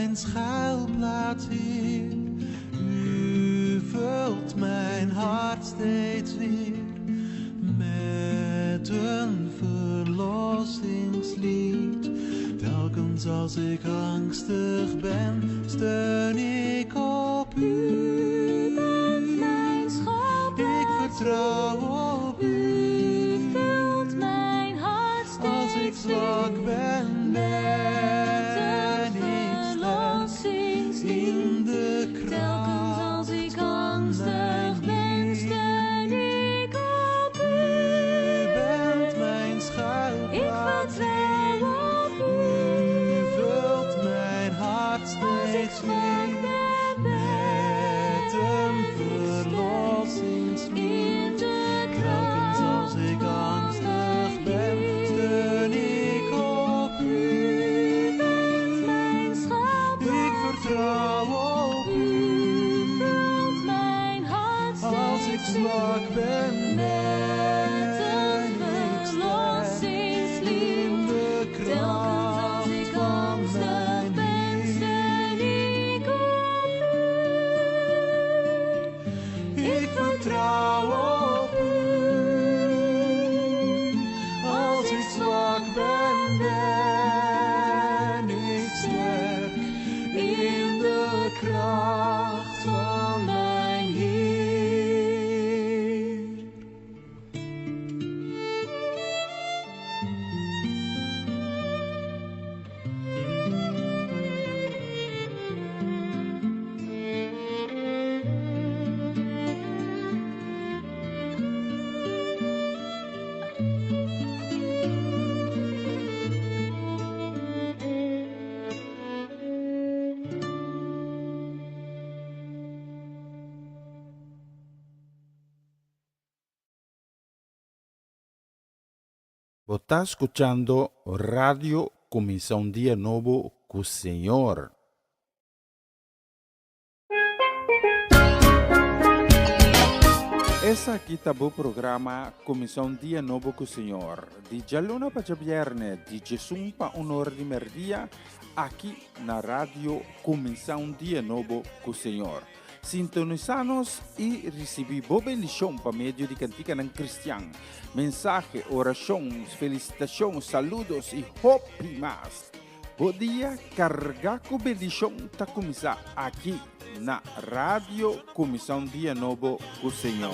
mijn schuilplaats, Heer. U vult mijn hart steeds weer met een verlossingslied. Telkens als ik angstig ben, steun ik op u. U bent mijn schuilplaats. Ik vertrouw op u. U vult mijn hart steeds Als ik zwak ben, ben ik sterk in de kracht. Telkens als ik angstig ben, steun ik op u. U bent mijn schuilplaats, Ik vertrouw op u. U vult mijn hart steeds weer met een verlossingslied. Telkens als ik angstig ben, steun ik op u. Ik vertrouw op u. Als ik zwak ben, ben ik sterk in de kracht van mijn Heer. Ik vertrouw op u. Als ik zwak ben, ben ik sterk in de kracht van mijn Heer. Está escuchando Radio Comienza un Día Nuevo con Señor. Essa aqui tá o programa Comienza un Día Nuevo con Señor. Di giallona para viernes, di Gesù pa un'ora di merdia, aqui na Radio Comienza un Día Nuevo con Señor. Sintonizanos e recebi boa bendição por meio de cantiga ng Cristian. Mensaje, oração, felicitação, saludos e hope mais. Bom dia, carga com bendição tá começar aqui na Rádio Comissão Dia Novo com o Senhor.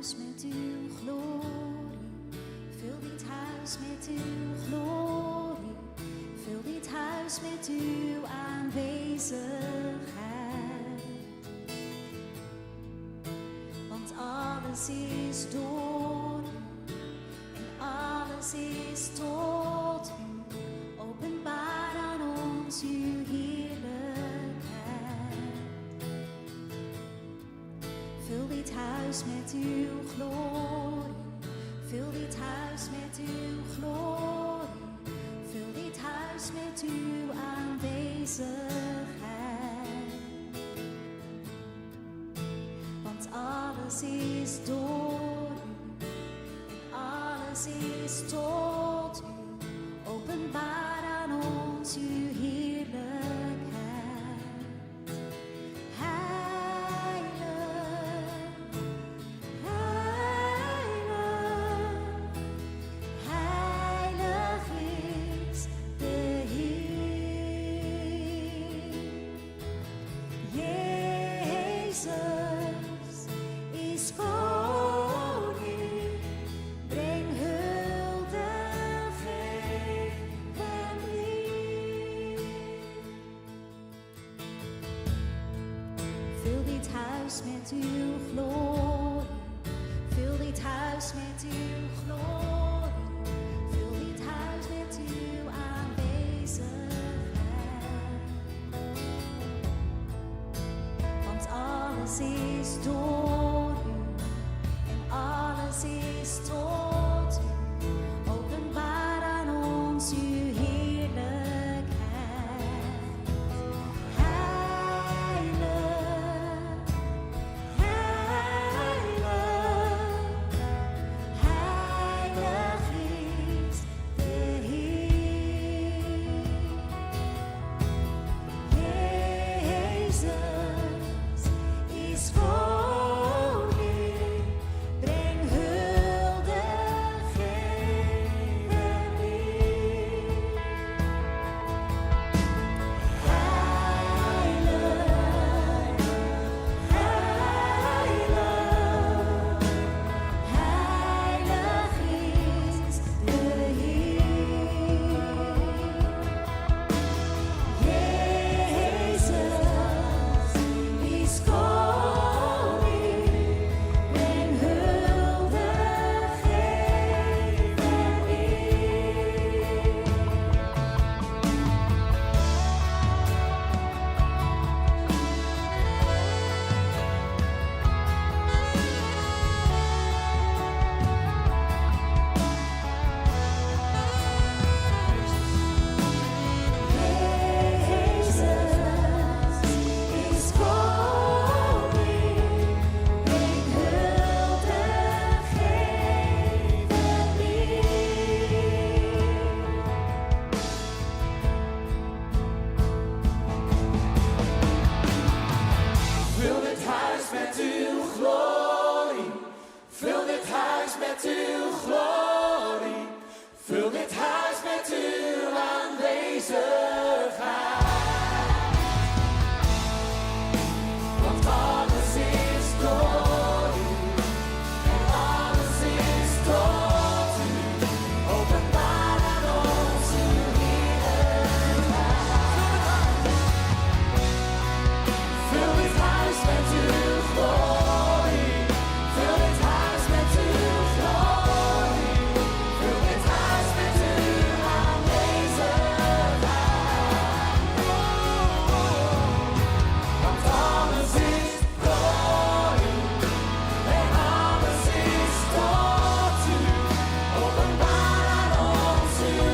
Met uw glorie, vul dit huis met uw glorie, vul dit huis met uw aanwezigheid. Want alles is door u en alles is tot u, openbaar aan ons uw heerlijkheid. Vul dit huis met uw glorie, vul dit huis met uw glorie, vul dit huis met uw aanwezigheid. Want alles is door u en alles is tot u, openbaar aan ons uw heerlijkheid. Met uw glorie, vul dit huis met uw glorie, vul dit huis met uw aanwezigheid. Want alles is door u en alles is tot u, openbaar aan ons uw heerlijkheid. Want alles is door u. En alles is tot u. Openbaar aan ons uw heerlijkheid. Vul dit huis met uw glorie. Vul dit huis met uw glorie. Vul dit huis met uw aanwezigheid. Want alles is door u. En alles is tot u. Openbaar aan ons uw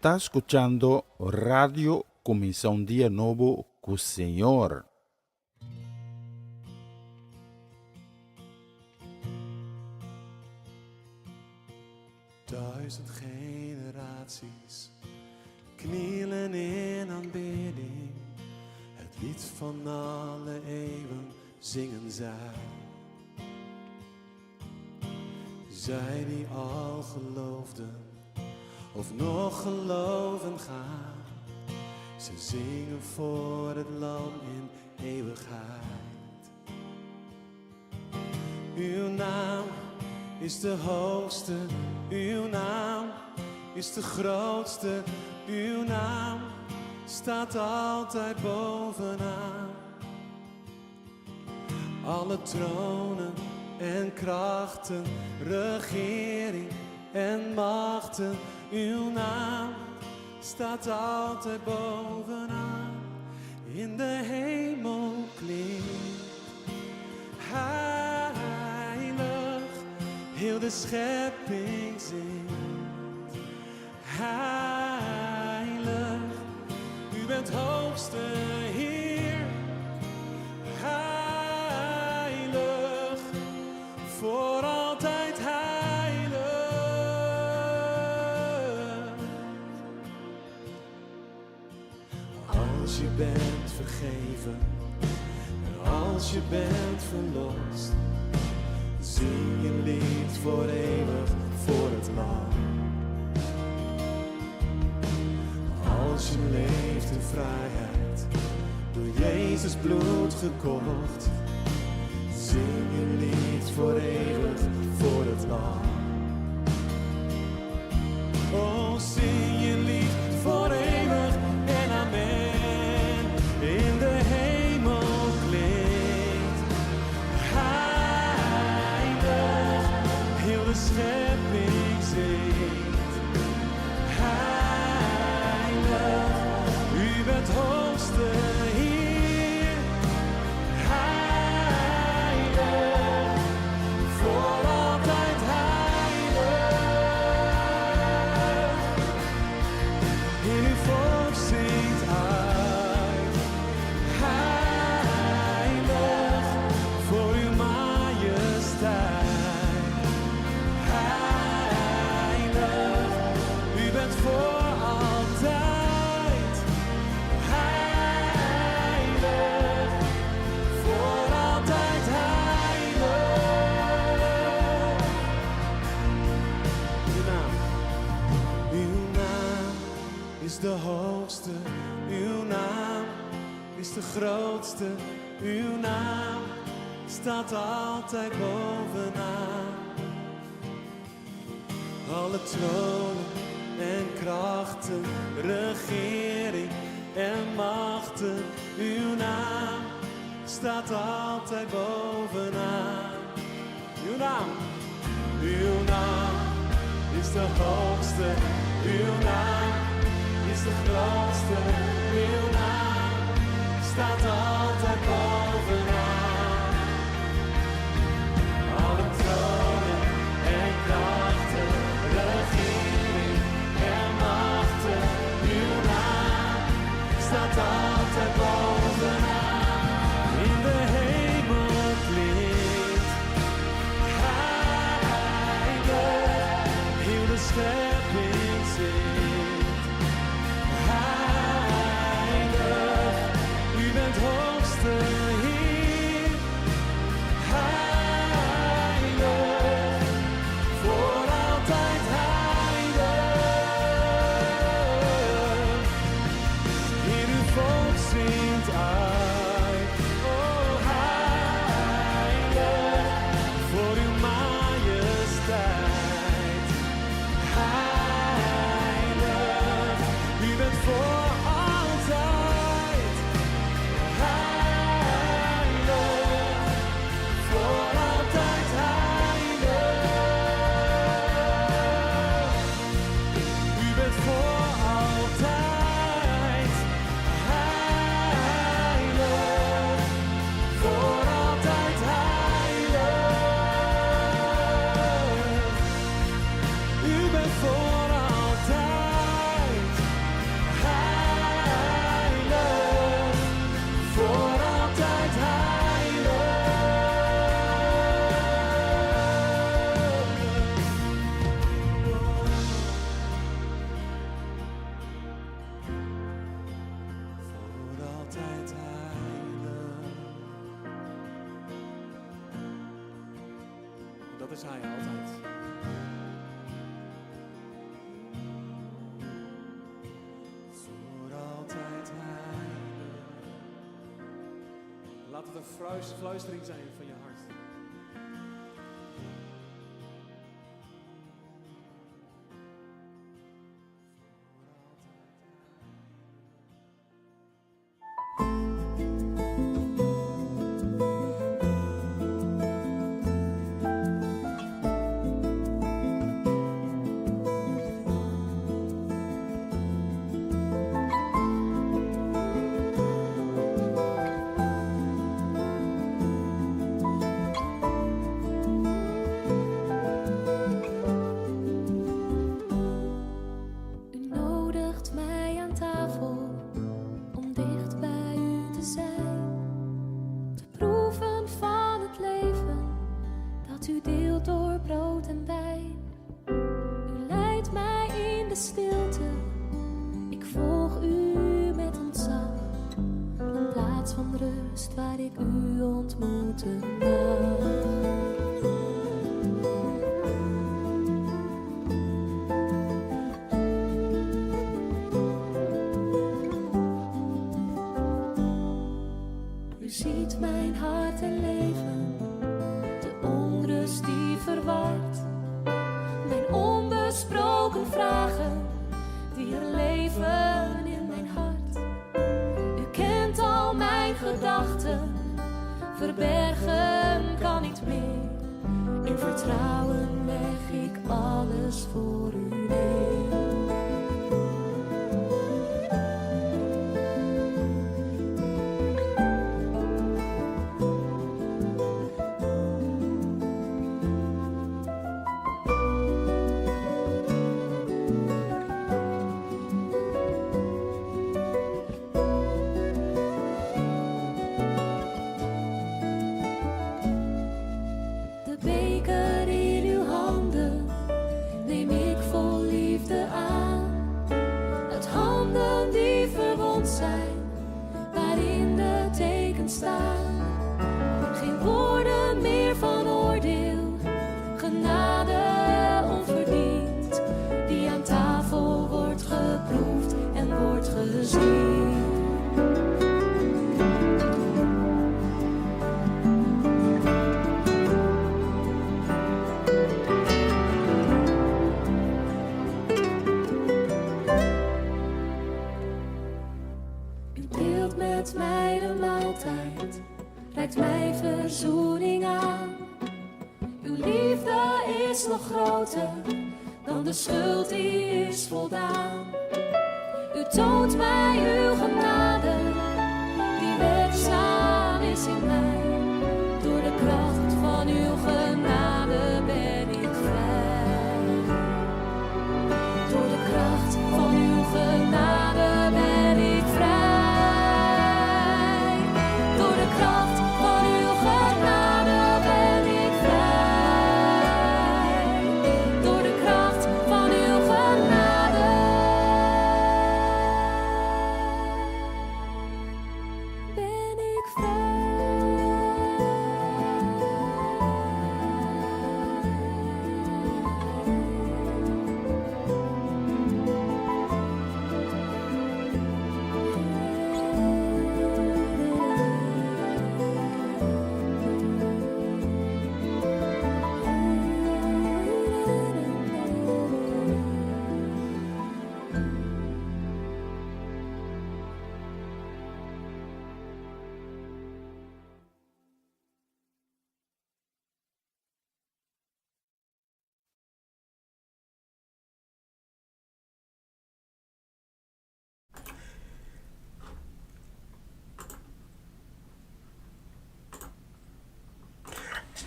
Está escuchando Radio Comienza un Día Nuevo con el Señor. Duizend generaties knielen in aanbidding. Het lied van alle eeuwen zingen zij. Zij die al geloofden of nog geloven gaan. Ze zingen voor het lam in eeuwigheid. Uw naam is de hoogste, uw naam is de grootste, uw naam staat altijd bovenaan. Alle tronen en krachten, regering en machten, uw naam staat altijd bovenaan. In de hemel klinkt heilig, heel de schepping zingt heilig. U bent hoogste Heer, heilig, voor altijd heilig. Als je bent vergeven en als je bent verlost, zing je lied voor eeuwig voor het lam. Als je leeft in vrijheid, door Jezus bloed gekocht, zing je lied voor eeuwig voor het lam. Oh, zing je lied voor eeuwig en amen. In de hemel klinkt heilig, heel de schepping zingt heilig. U bent hoogste Heer, heilig, voor altijd heilig. In uw volk zingt uit, heilig, voor uw majesteit. Heilig, u bent voor altijd. Heilig, voor altijd heilig. Uw naam is de hoogste, uw naam is de grootste, uw naam staat altijd bovenaan. Alle tronen en krachten, regering en macht, machten, uw naam staat altijd bovenaan. Uw naam is de hoogste, uw naam is de grootste, uw naam staat altijd bovenaan. Alle tronen en krachten, regering en machten, uw naam staat altijd bovenaan. In de hemel klinkt heilig, heel de schepping zingt heilig. U bent hoogste Heer, heilig, voor altijd heilig. Heer, uw volk zingt uit, oh heilig, voor uw majesteit. Heilig, u bent voor altijd heilig, voor altijd heilig. U bent voor altijd heilig, voor altijd heilig. U bent voor altijd heilig, voor altijd heilig. Voor altijd heilig. Dat is hij altijd. Voor altijd heilig. Laat het een fluistering zijn van je hart. U nodigt mij aan tafel om dicht bij u te zijn, te proeven van het leven dat u deelt door brood en wijn. U leidt mij in de stilte, ik volg u met ontzag, een plaats van rust waar ik u ontmoeten mag. U ziet mijn hart en leven, de onrust die verwart, mijn onbesproken vragen die er leven in mijn hart. U kent al mijn gedachten, verbergen kan niet meer. In vertrouwen leg ik alles voor u neer. De beker in uw handen neem ik vol liefde aan. Uit handen die verwond zijn, waarin de tekens staan. Geen woorden meer van oordeel, genade onverdiend, die aan tafel wordt geproefd en wordt gezien. U deelt met mij de maaltijd, reikt mij verzoening aan. Uw liefde is nog groter dan de schuld die is voldaan. U toont mij uw genade, die werkzaam is in mij. Door de kracht van uw genade ben ik vrij. Door de kracht van uw genade ben ik vrij. Door de kracht van uw genade ben ik vrij. Door de kracht van uw genade ben ik vrij.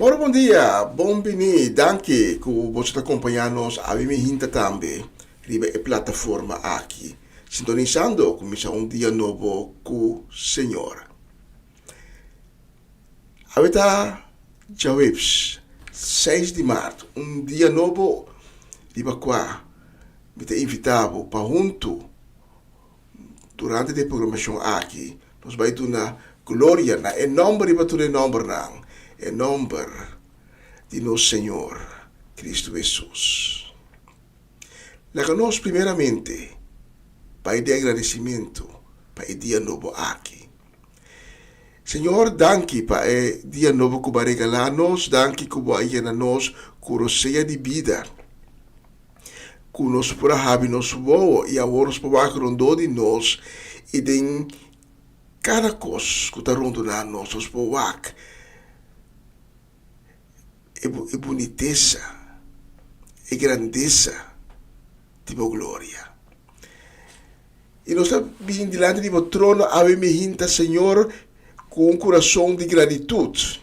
Ora, bom dia, bom bini, danke que você está acompanhando a minha hinta também, riba e plataforma aqui, sintonizando começa dia novo com o Senhor. Aveta Jaweps, 6 de março, dia novo, riba qua, me te invitavo para junto, durante a programação aqui, nós vai ter na glória, na nome riba tu nome não. Em nome de nosso Senhor Cristo Jesus. Leva-nos primeiramente para de agradecimento para o dia novo aqui. Senhor, danke para o dia novo que vai regalar-nos, danke que vai ensinar-nos coroceia de vida. Que nos por haver nos voa e agora nos por rondar de nós e de cada coisa que está rondando nós, nos por e boniteza, e grandeza de tua glória. E nós estamos vindo diante de teu trono, avemos, Senhor, com coração de gratitude,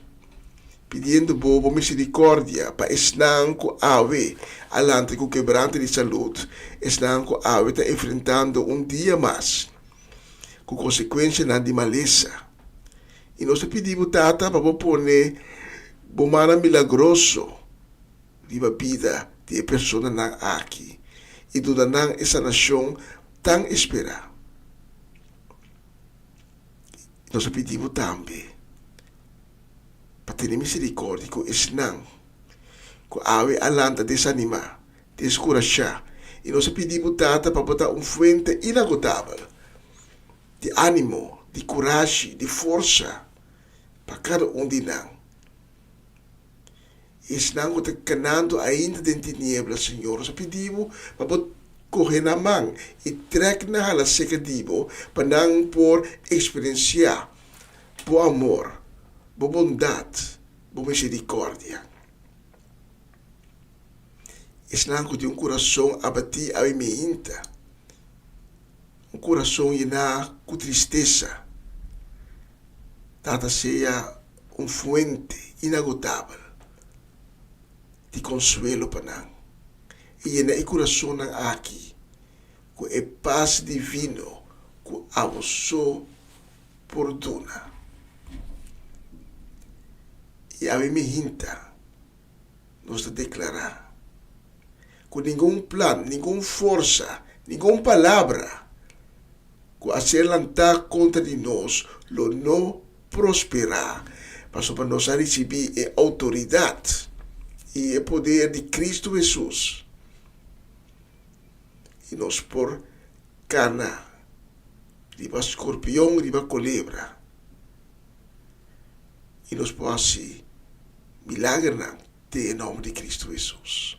pedindo boa misericórdia para estar com ave, alante com quebranto de saúde, estar com ave, está enfrentando dia mais, com consequência de maleza. E nós pedimos, Tata, para pôr bomana milagroso viva vida de pessoa na aqui e toda essa nação tão espera. Nós pedimos também para ter misericórdia com esse não, com a ave alanta desanimar, descorajar. E nós pedimos Tata para botar fonte inagotável de ânimo, de coragem, de força para cada de nós. Estamos canando ainda dentro de niebla, Senhor. Nós pedimos para correr na mão e trecar na hala secativo para não por experienciar por amor, por bondade, por misericórdia. Estamos com um coração abatido a minha um coração lleno com tristeza. Tata seja fonte inagotável de consuelo para nós. E na coração aqui, com a paz divino, com a vossa fortuna. E a minha hinta, nós declarar, com nenhum plano, nenhuma força, nenhuma palavra, que a ser lançada contra de nós, lo não prosperar, mas para nós receber a autoridade e o poder de Cristo Jesus. E nós por cana, riba escorpião, riba culebra. E nós por assim, milagre em nome de Cristo Jesus.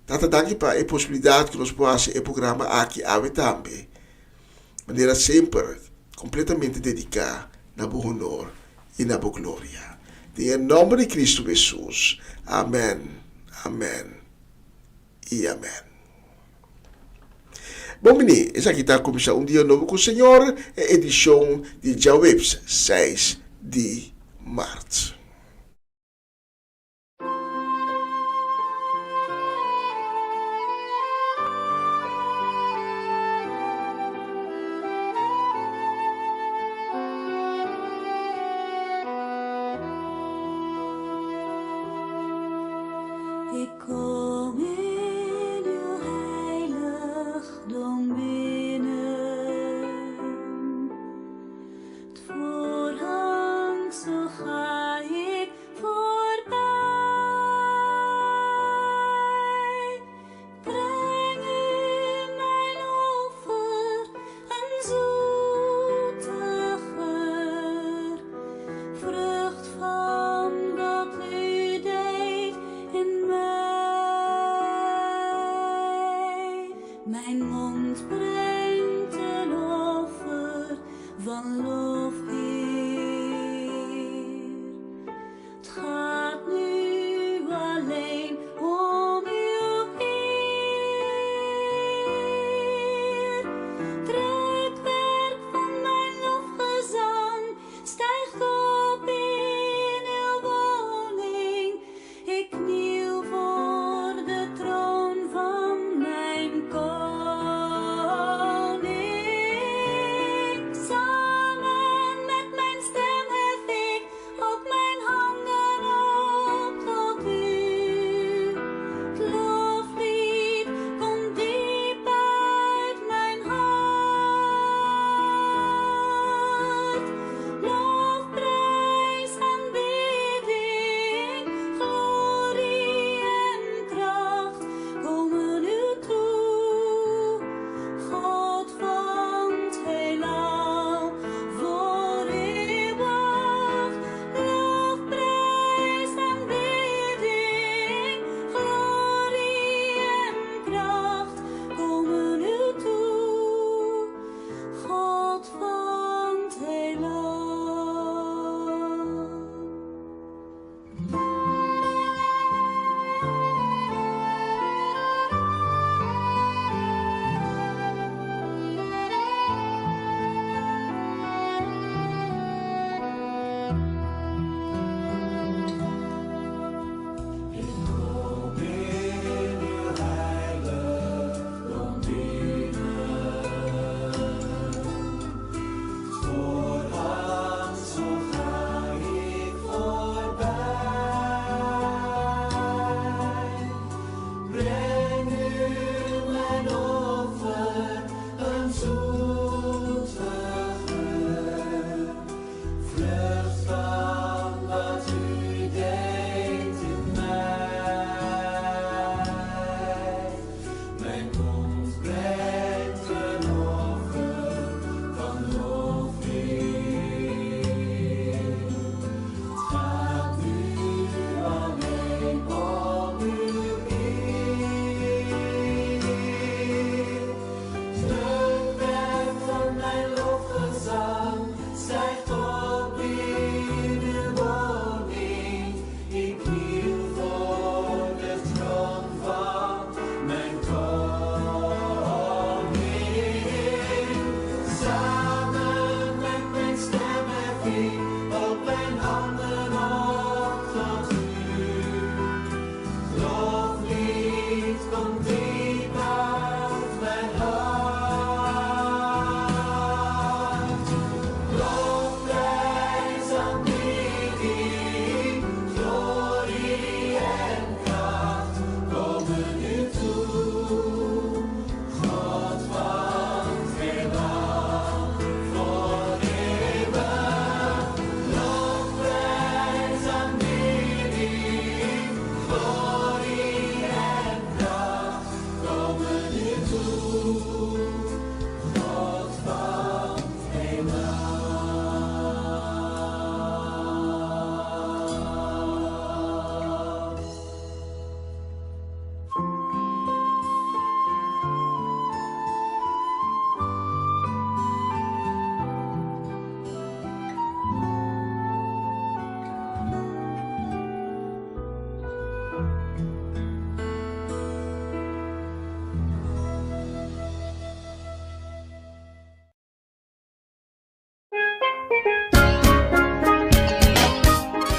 Tata danke para a possibilidade que nós possamos o programa aqui também. maneira sempre completamente dedicada na bo honor e na bo glória. Em nome de Cristo Jesus. Amém, amém e amém. Bom, menino, essa aqui está a começar dia novo com o Senhor, é edição de Jawebs, 6 de março. Ik kom in uw heiligdom binnen. Het voorhang zo ga ik voorbij. Breng u mijn offer, een zoete geur. Vrucht van wat u deed in mij. Mijn mond brengt een offer van lof, Heer. Het gaat nu alleen om uw eer. Drukwerk van mijn lofgezang stijgt op in uw woning. Ik kniel voor de troon van mijn koning. Samen met mijn stem hef ik ook mijn handen op tot u. Het loflied komt diep uit mijn hart. Lofprijs, aanbidding, glorie en kracht komen u toe. God van het heelal, voor eeuwig. Lofprijs, aanbidding, glorie en kracht komen u toe. God van het heelal.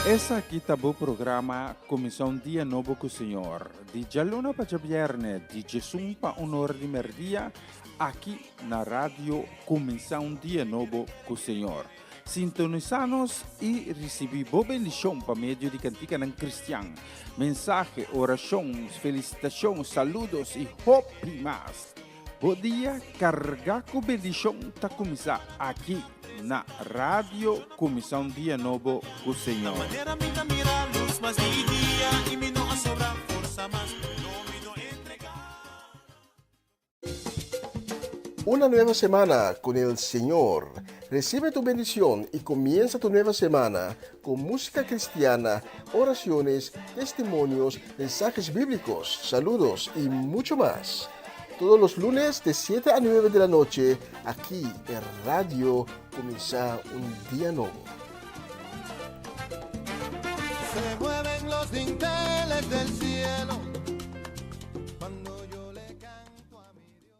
Essa aqui tá o programa Comissão Dia Novo com o Senhor. De Jalona para Jabierne, de Jesus para Honor de Merdia, aqui na rádio Comissão Dia Novo com o Senhor. Sintonizanos e recebi boa bendição para meio de cantica ng Cristian. Mensagem, orações, felicitações, saludos e hope mais. Bom dia, carregar com bendição tá começar aqui na rádio Comissão Dia Novo com o Senhor. Una nueva semana con el Señor. Recibe tu bendición y comienza tu nueva semana con música cristiana, oraciones, testimonios, mensajes bíblicos, saludos y mucho más. Todos los lunes de 7 a 9 de la noche, aquí en Radio Comienza un Día Nuevo. Se mueven los dinteles del cielo cuando yo le canto a mi Dios.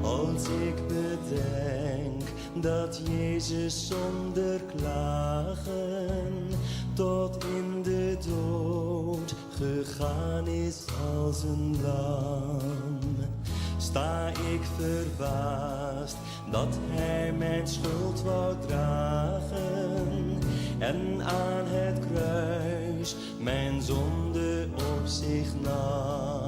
Als ik bedenk dat Jezus zonder klagen tot in de dood gegaan is als een lam, sta ik verbaasd dat Hij mijn schuld wou dragen en aan het kruis mijn zonde op zich nam.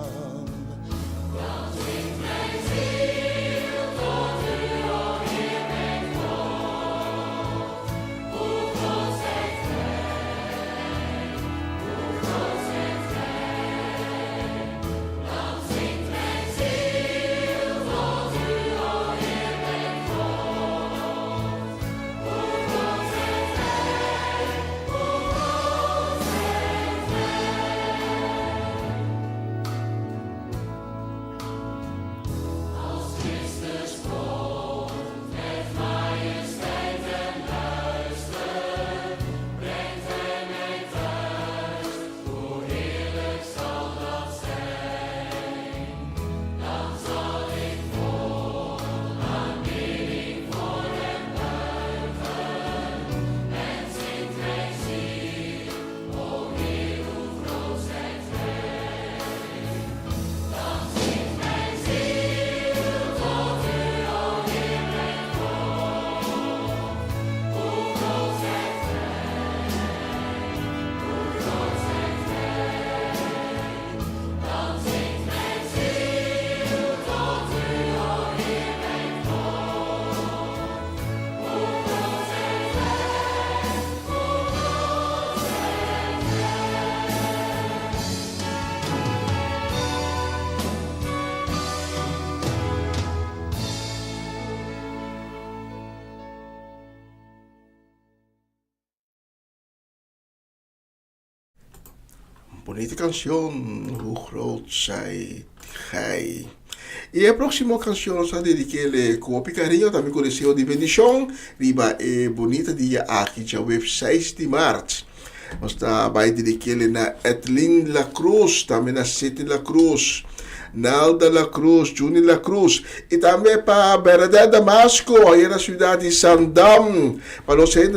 Bonita canción, hoe groot zij gij. Y el próximo canción nos va a dedicarle con cariño también con deseo de bendición. Riba bonita dia aqui, já web 6 de março. Nós vai dedicarle na Etlin La Cruz, também na Sete La Cruz. Nalda La Cruz, Juni La Cruz, e também para Bernadette Damasco, aí na cidade de Sandam, para os aí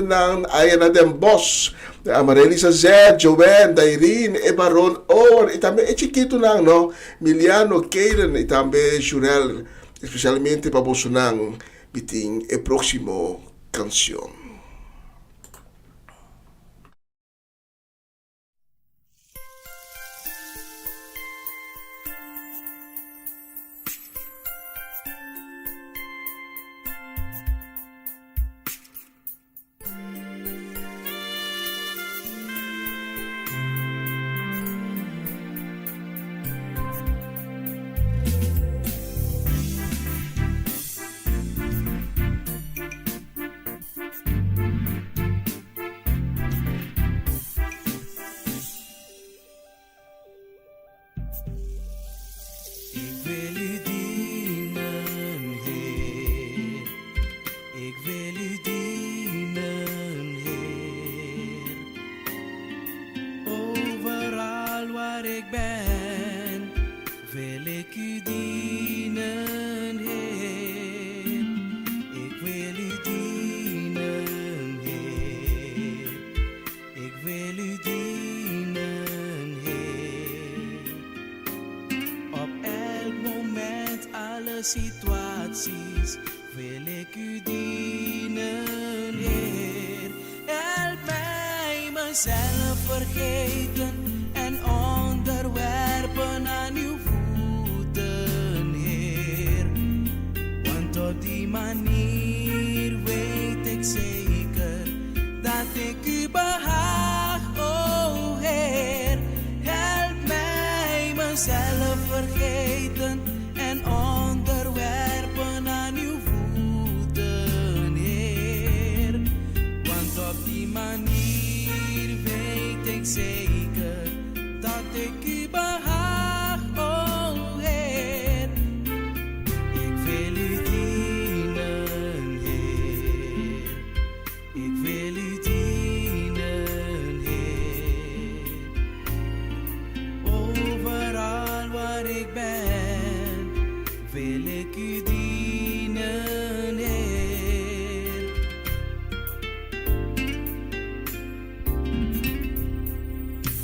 na Den Bosch, a Marilisa Zé, Joanne, Irene, e Baron Owen, e também é chiquito não, Miliano, Keiren, e também Jurel, especialmente para Bolsonaro, biting a próximo canção. Situaties wil ik u dienen, Heer. Help mij mezelf vergeten en onderwerpen aan uw voeten, Heer. Want op die manier weet ik zeker dat ik u behaag, oh Heer. Help mij mezelf vergeten en onderwerpen aan uw voeten, Heer. Want op die manier weet ik zeker dat ik u behaag, oh Heer. Ik wil u dienen, Heer. Ik wil u dienen, Heer. Overal waar ik ben, wil ik u dienen, Heer.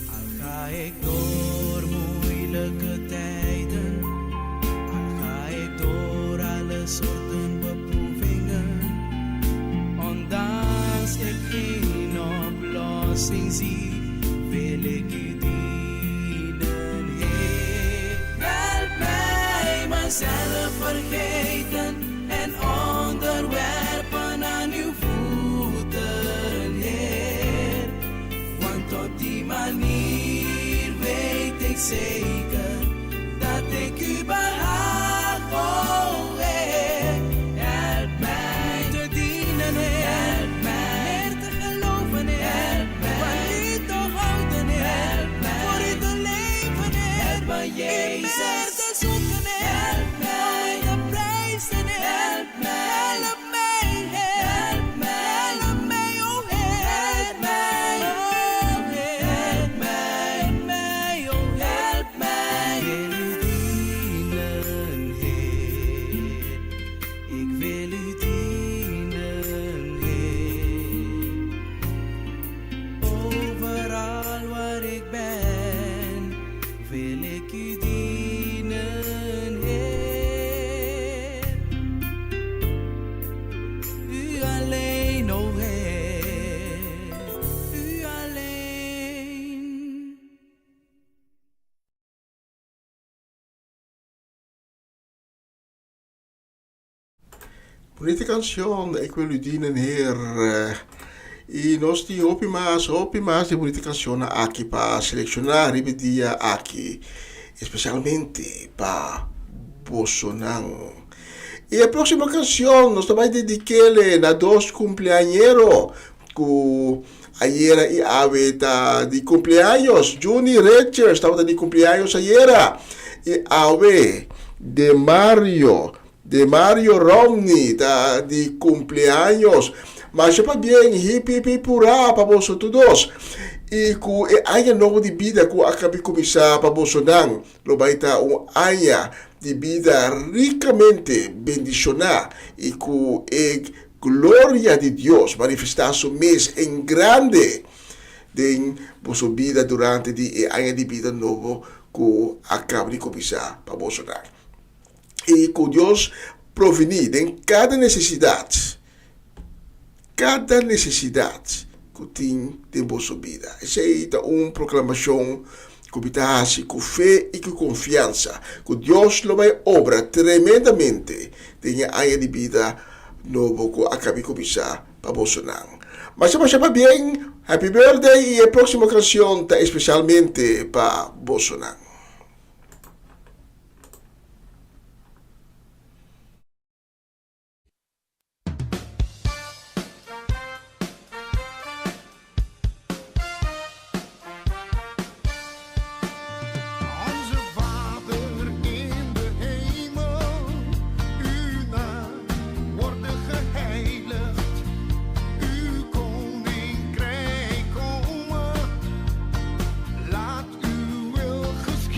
Al ga ik door moeilijke tijden, al ga ik door alle soorten beproevingen, ondanks ik geen oplossing zie, wil ik u dienen, Heer. Help mij mezelf vergeten en onderwerpen aan uw voeten, Heer. Want op die manier weet ik zeker dat ik u behaag, oh Heer. Help mij te dienen, Heer. Help mij meer te geloven, Heer. Help mij van u te houden, Heer. Help mij voor u te leven, Heer. Help mij, Jezus. Meer te zoeken, Heer. Help mij te prijzen, Heer. Help mij. Help mij, Heer. Help mij. Help mij, oh Heer. Help mij, oh Heer. Help mij. Help mij, oh Heer. Help mij. Ik wil u dienen, Heer. Ik wil u dienen, Heer. Overal waar ik ben, wil ik u dienen, Heer. U alleen, o Heer, u alleen. Bonita canção, ik wil u dienen, Heer. E nós te hopi mais de bonita canção aqui para selecionar dia aqui, especialmente para Bolsonaro. E a próxima canção nós também dedicamos a dois cumpleañeros que ayer e ave de cumpleaños. Juni Richards estava de cumpleaños ayer e ave de Mario Romney de cumpleaños. Mas sepa bien, hip hip hurrá para vosotros todos. E ku e aya no di vida ku akabi komisa pa Bolsonaro, lo baita aya de vida ricamente bendicionada e ku e glória de Deus manifestar su mês em grande de vossa vida durante de ano de vida novo que acaba de começar para Bolsonaro. E que Deus provenir em cada necessidade que tem de vossa vida. Essa é uma proclamação que com fé e com confiança que Deus lo vai obrar tremendamente em ano de vida novo que acaba de começar para Bolsonaro. Mas chama bem, happy birthday e a próxima canção está especialmente para Bolsonaro. Onze Vader in de hemel, uw naam wordt geheiligd, uw koninkrijk komen, laat uw wil geschieden.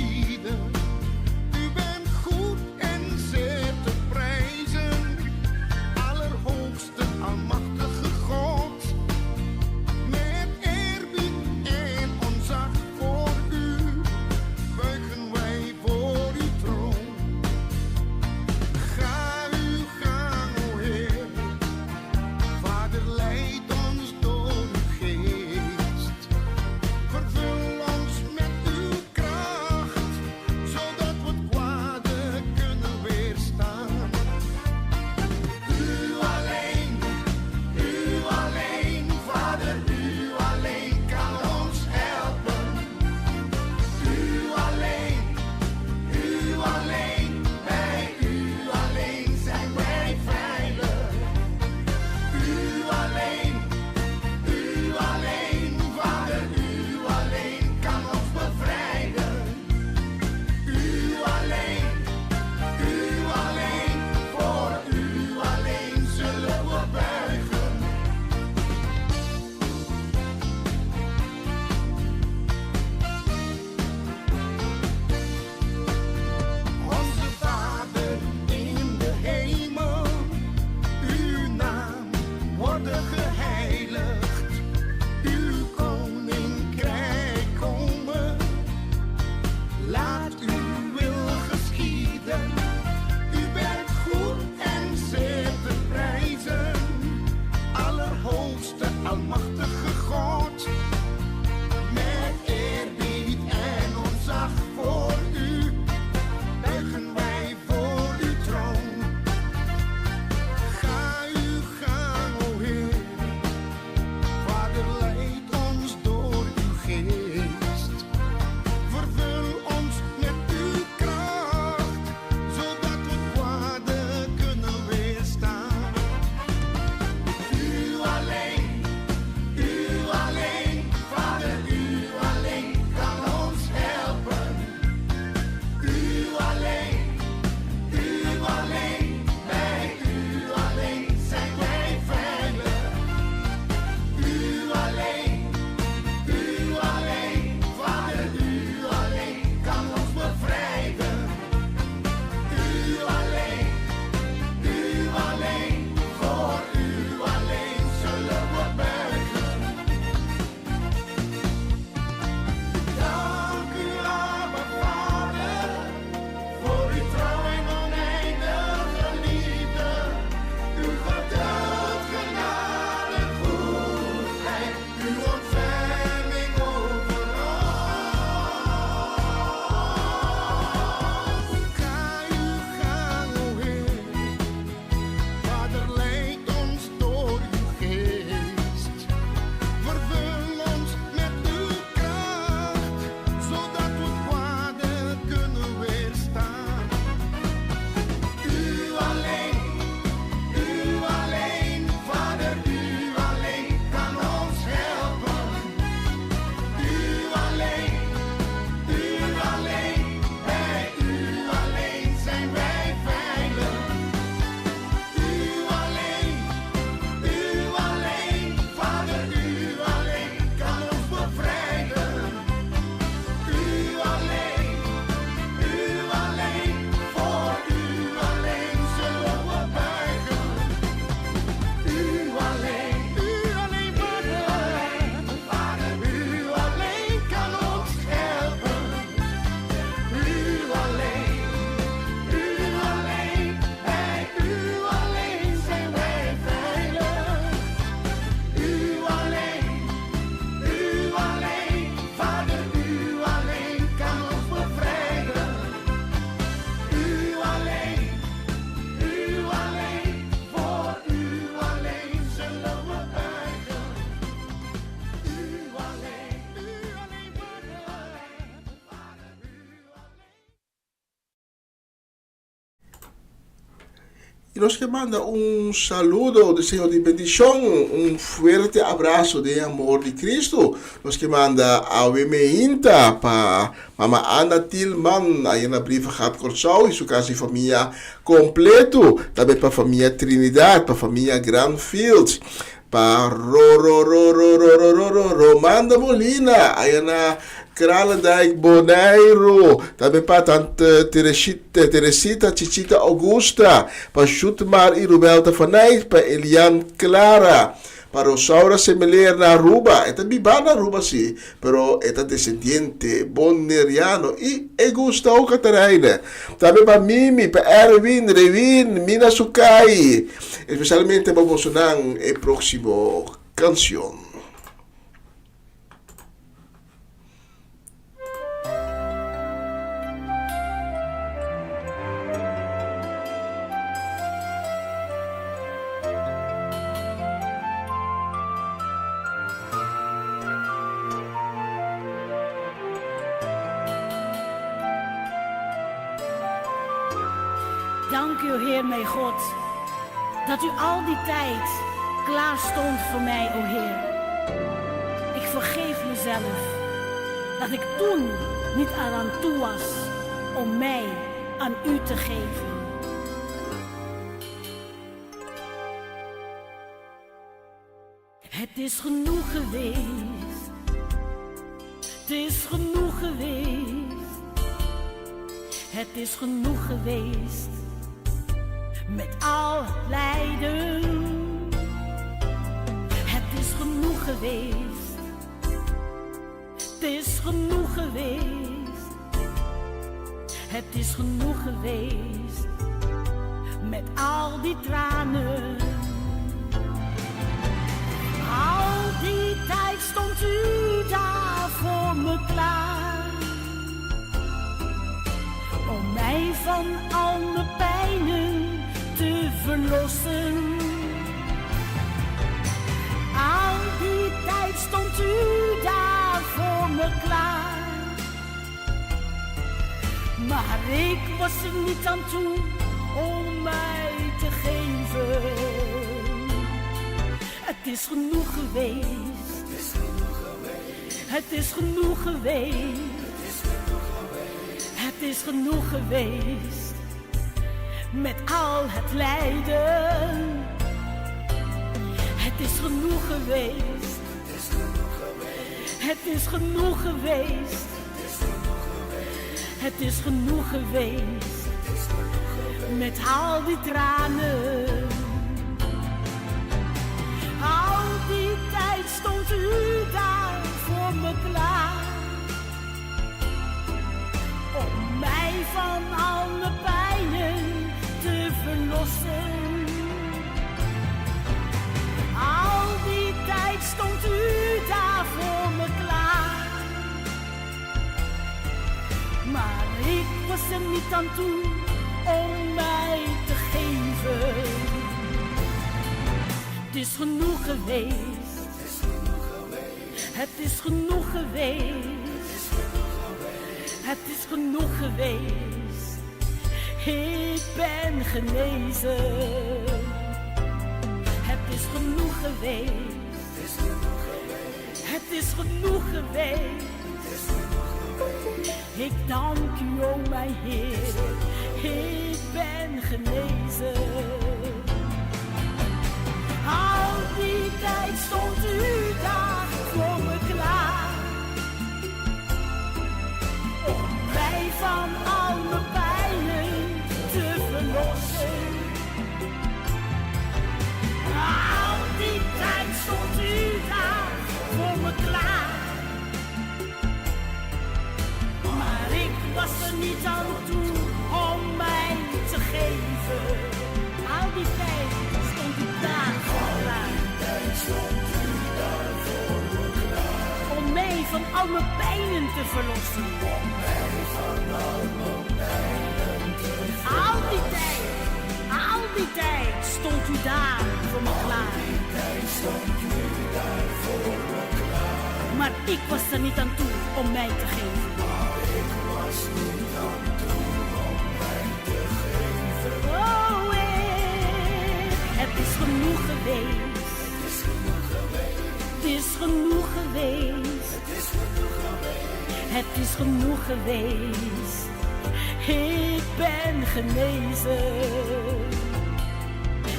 nos que manda un saludo, deseo de bendición, un fuerte abrazo de amor de Cristo. Nos que manda a Inta para Mama Ana Tilman, aí na brief gaat Corsau, e sua casa e família completo. Também para a família Trinidad, para a família Granfield. Para Romanda Molina, aí na Kralendijk Bonaire, também para tante Teresita Chichita Augusta, para Jutmar e Rubelta Vanij, para Elian Clara, para Rosaura Semeler na Aruba, esta biba na Aruba sim, pero esta descendiente boneriano e gusta o Catarina. Também para Mimi, para Erwin, Revin, Mina Sukai, especialmente para emocionar a próxima canção. Dank u, Heer mijn God, dat u al die tijd klaar stond voor mij, o Heer. Ik vergeef mezelf dat ik toen niet aan toe was om mij aan u te geven. Het is genoeg geweest, het is genoeg geweest, het is genoeg geweest. Met al het lijden, het is genoeg geweest, het is genoeg geweest, het is genoeg geweest, met al die tranen. Al die tijd stond u daar voor me klaar, om mij van al mijn pijnen te verlossen. Al die tijd stond u daar voor me klaar, maar ik was er niet aan toe om mij te geven. Het is genoeg geweest, het is genoeg geweest, het is genoeg geweest. Met al het lijden, het is genoeg geweest, het is genoeg geweest, het is genoeg geweest, met al die tranen. Al die tijd stond u daar voor me klaar, om mij van al mijn pijnen te verlossen. Al die tijd stond u daar voor me klaar, maar ik was er niet aan toe om mij te geven. Het is genoeg geweest, het is genoeg geweest, het is genoeg geweest. Ik ben genezen. Het is genoeg geweest, het is genoeg geweest. Ik dank u, o mijn Heer, ik ben genezen. Al die tijd stond u daar voor me klaar, om mij van al mijn pijnen te verlossen. Al die tijd stond u daar voor me klaar, maar ik was er niet aan toe om mij te geven. Al die tijd stond u daar voor me klaar, om mij van al mijn pijnen te verlossen. Al die tijd stond u daar voor me klaar. Maar ik was er niet aan toe om mij te geven. Oh, is genoeg geweest. Het is genoeg geweest. Het is genoeg geweest. Ik ben genezen.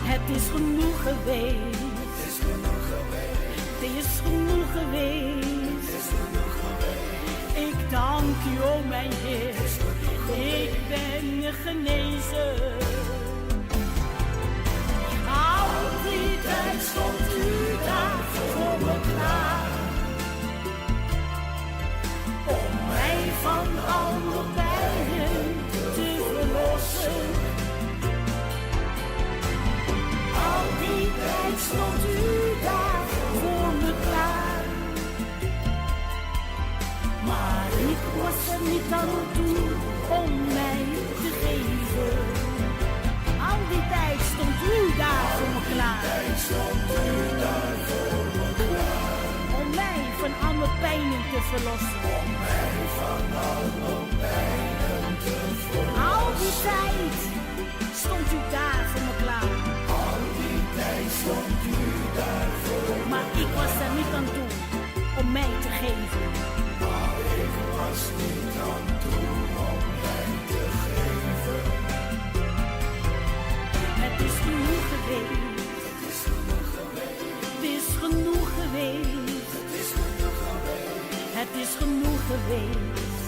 Het is genoeg geweest. Het is genoeg geweest. Ik dank u, o mijn Heer. Ik ben genezen. Al die tijd stond u daar voor me klaar. Om mij van alle pijnen te verlossen. Al die tijd stond u daar voor me klaar. Maar ik was er niet aan toe om mij te geven. Al die tijd stond u daar voor me klaar. Om mij van alle pijnen te verlossen. Al die tijd stond u daar voor me klaar. Maar ik was er niet aan toe om mij te geven. Het is genoeg geweest. Het is genoeg geweest. Het is genoeg geweest.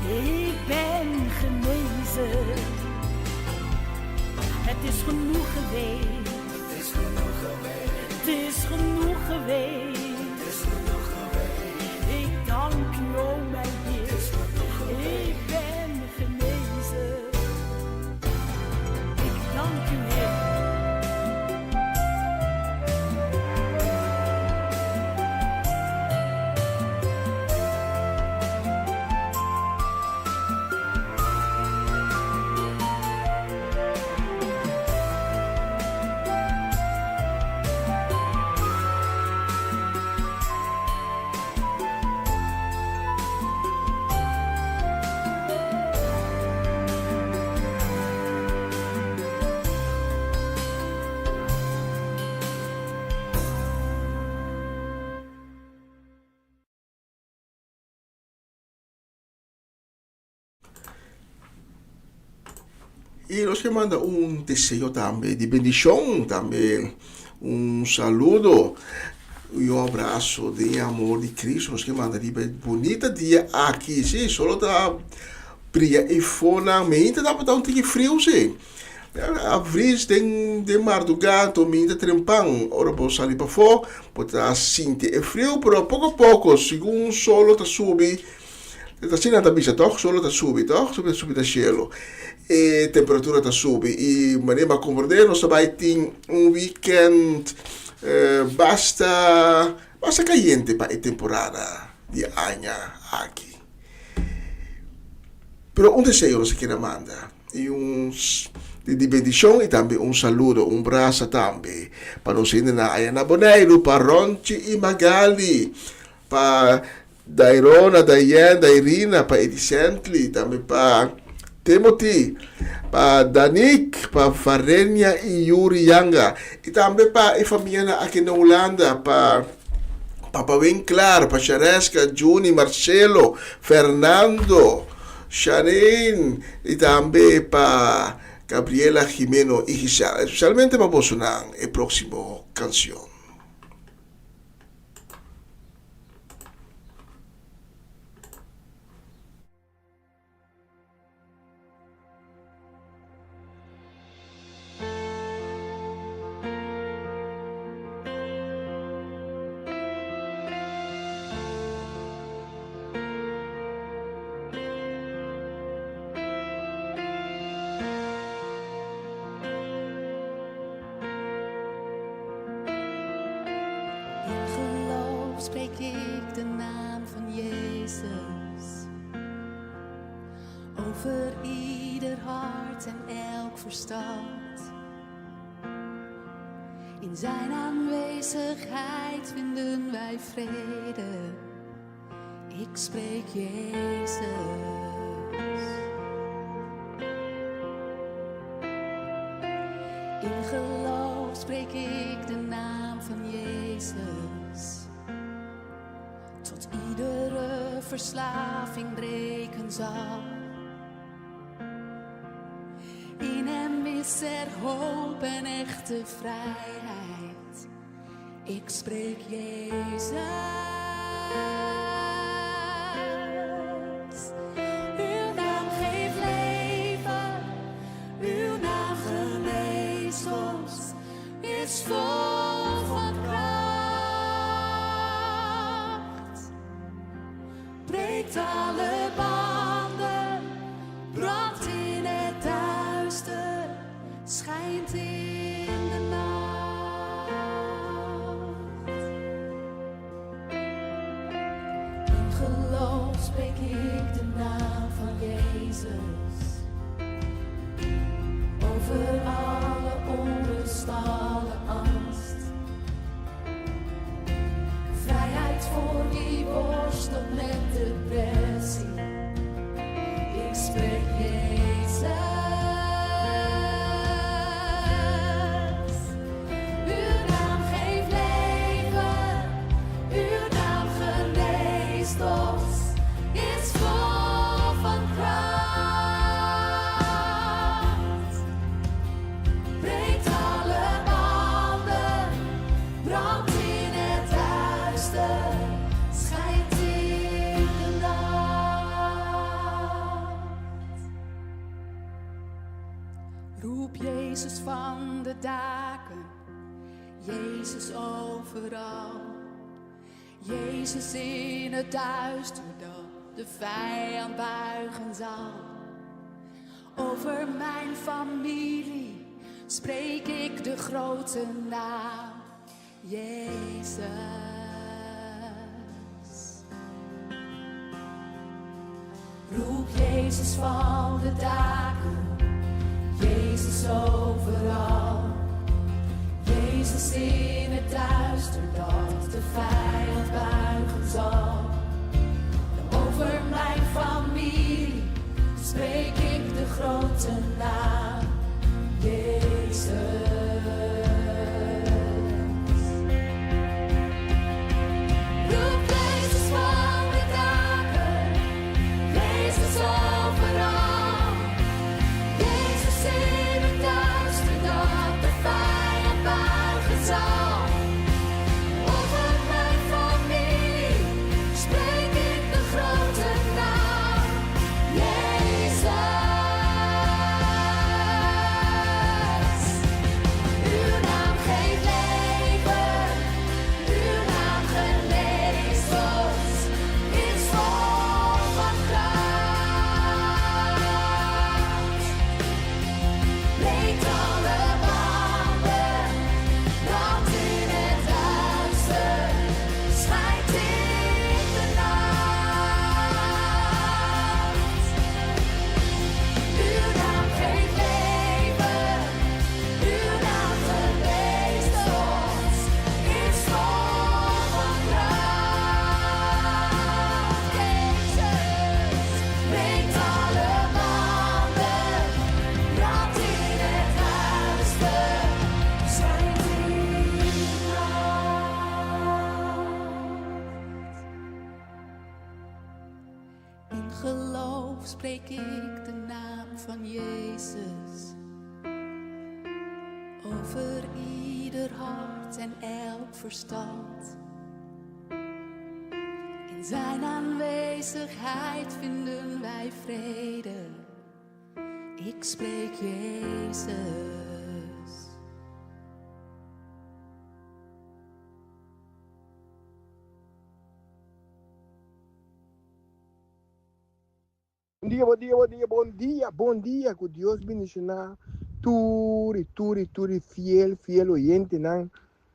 Ik ben genezen. Het is genoeg geweest. Het is genoeg geweest. Ik dank u, o mijn Heer. Ik ben genezen. Ik dank u, Heer. Y los que manda un deseo también de bendición, también un saludo y un abrazo de amor de Cristo. Los que manda de bonita dia aqui, sim, solo da brilha e fona, me ainda dá para dar um tique frio, sim. A vries de madrugada, me ainda trempang, ora vou sair para fora, pode sentir é frio, pero pouco a pouco, segundo o solo tá subir. Está assim nada bisa, toch? Solo tá subir, toch? Subir da cielo. E temperatura tá subir. E maneira compreender, nós vai ter weekend basta caliente para a temporada de año aqui. Pero deseo nos quiere mandar. E de bendição e também saludo, abraço também para nós ainda na Ayana Boneiro, para Ronchi e Magali, para Dairona, Dayan, Dairina, para Edicentli, também para Timothy, para Danik, para Farenia e Yuri Yanga, e também para a família aqui na Holanda, para Papa Winkler, para Charesca, Juni, Marcelo, Fernando, Shanin, e também para Gabriela Jimeno e Gisela, especialmente para Bolsonaro, a próxima canção. Spreek ik de naam van Jezus over ieder hart en elk verstand. In zijn aanwezigheid vinden wij vrede. Ik spreek Jezus. In geloof geloof spreek ik de naam van Jezus. Tot iedere verslaving breken zal. In hem is er hoop en echte vrijheid. Ik spreek Jezus. Uw naam geeft leven, uw naam geneest ons, is vol van kracht. Breekt alle banden, brandt in het duister, schijnt in de nacht. In geloof spreek ik de naam van Jezus. Over alle onrust, alle angst. Vrijheid voor wie worstelt met depressie. Ik spreek Jezus. Uw naam geeft leven, uw naam geneest ons, is vol van kracht. Breekt alle banden, brandt in het duister, schijnt in de nacht. Roep Jezus van de daken, Jezus overal. Jezus in het duister dat de vijand buigen zal. Over mijn familie spreek ik de grote naam, Jezus. Roep Jezus van de daken, Jezus overal. Jezus in het duister dat de vijand buigen zal. Over mijn familie spreek ik de grote naam, Jezus. Roep Jezus van de daken, Jezus overal. Jezus in het duister dat de vijand buigen zal. Over mijn familie spreek ik de grote naam, Jezus. Uw naam geeft leven, uw naam geneest ons, is vol van kracht. Breekt alle banden, brandt in het duister, schijnt in de nacht. Uw naam geeft leven, uw naam geneest ons, is vol van kracht. Jezus breekt alle banden, brandt in het duister, schijnt in de nacht. In geloof spreek ik de naam van Jezus. Over ieder hart en elk verstand. In zijn aanwezigheid vinden wij vrede. Ik spreek Jezus. Bom dia, que Deus bendiga. Turi, fiel oyente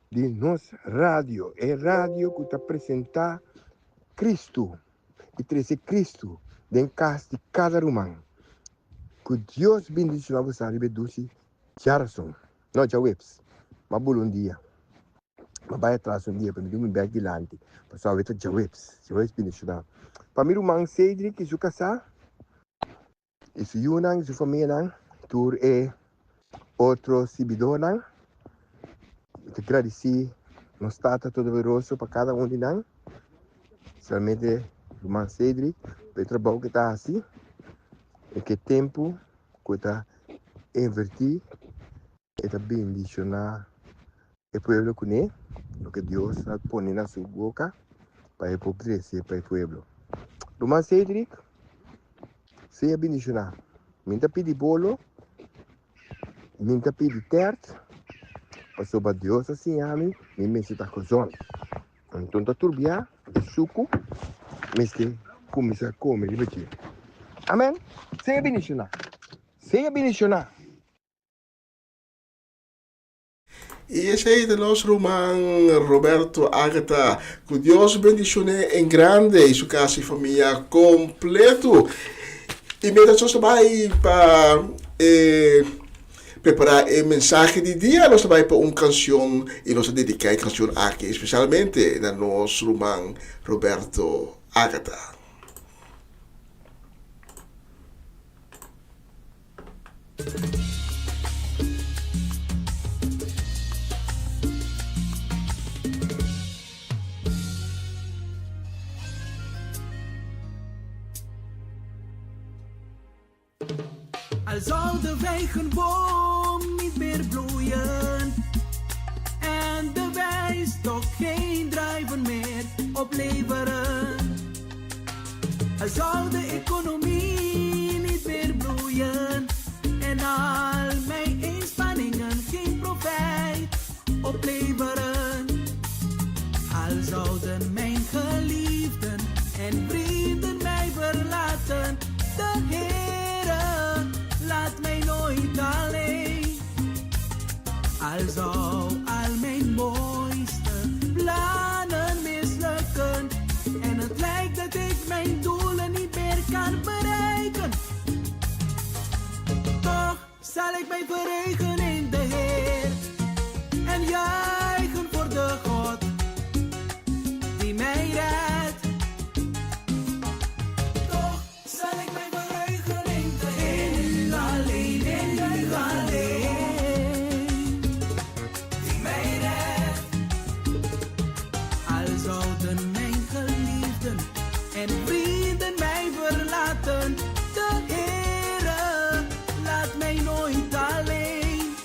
de nos radio. É radio que apresenta Cristo. E traz Cristo dentro casa de cada humano. Que Deus bendiga você, Ribedusi, Jarson. Não, já webs. Mas bom dia. Mas vai atrás dia, para me dar adiante. Para saber que já webs bendiga. Para mim, o man Cedric, isso casa. Isso Yunang, isso família, tur outro sibidonang. te agradecer, não está todo veroso para cada um de nós. Somente o irmão Cedric, pelo trabalho que está assim, e que tempo que está invertir, e está bendicionar o povo com ele, o que Deus está pondo na sua boca para empobrecer para o povo. Irmão Cedric, seja bendicionado. Minta pedi bolo, minta pedi tert, passou para Deus assim, ame, me está com zona. Então, tá turbia, é suco, mas que começa a comer, libertir. Amém? Seja bendicionado. Seja bendicionado. E esse aí é o nosso irmão Roberto Agatha. Que Deus bendicione em grande e sua casa e família completo. E mientras nós vai para preparar a mensagem de dia, nós vai para uma canção e nós dedicamos a canção aqui, especialmente a nosso irmão Roberto Agatha. Al zou de wijgenboom niet meer bloeien en de wijnstok geen druiven meer opleveren. Al zou de economie niet meer bloeien en al mijn inspanningen geen profijt opleveren. Al zouden mijn geliefden en vrienden mij verlaten, de Heere laat mij nooit alleen. Al zou al mijn mooiste plannen mislukken en het lijkt dat ik mijn doelen niet meer kan bereiken, toch zal ik mij verheugen in de Heer en juichen voor de God die mij redt. Toch zal ik mij verheugen in de Heer, in u alleen, die mij redt. Al zouden mijn geliefden en vrienden mij verlaten, de Heere laat mij nooit alleen.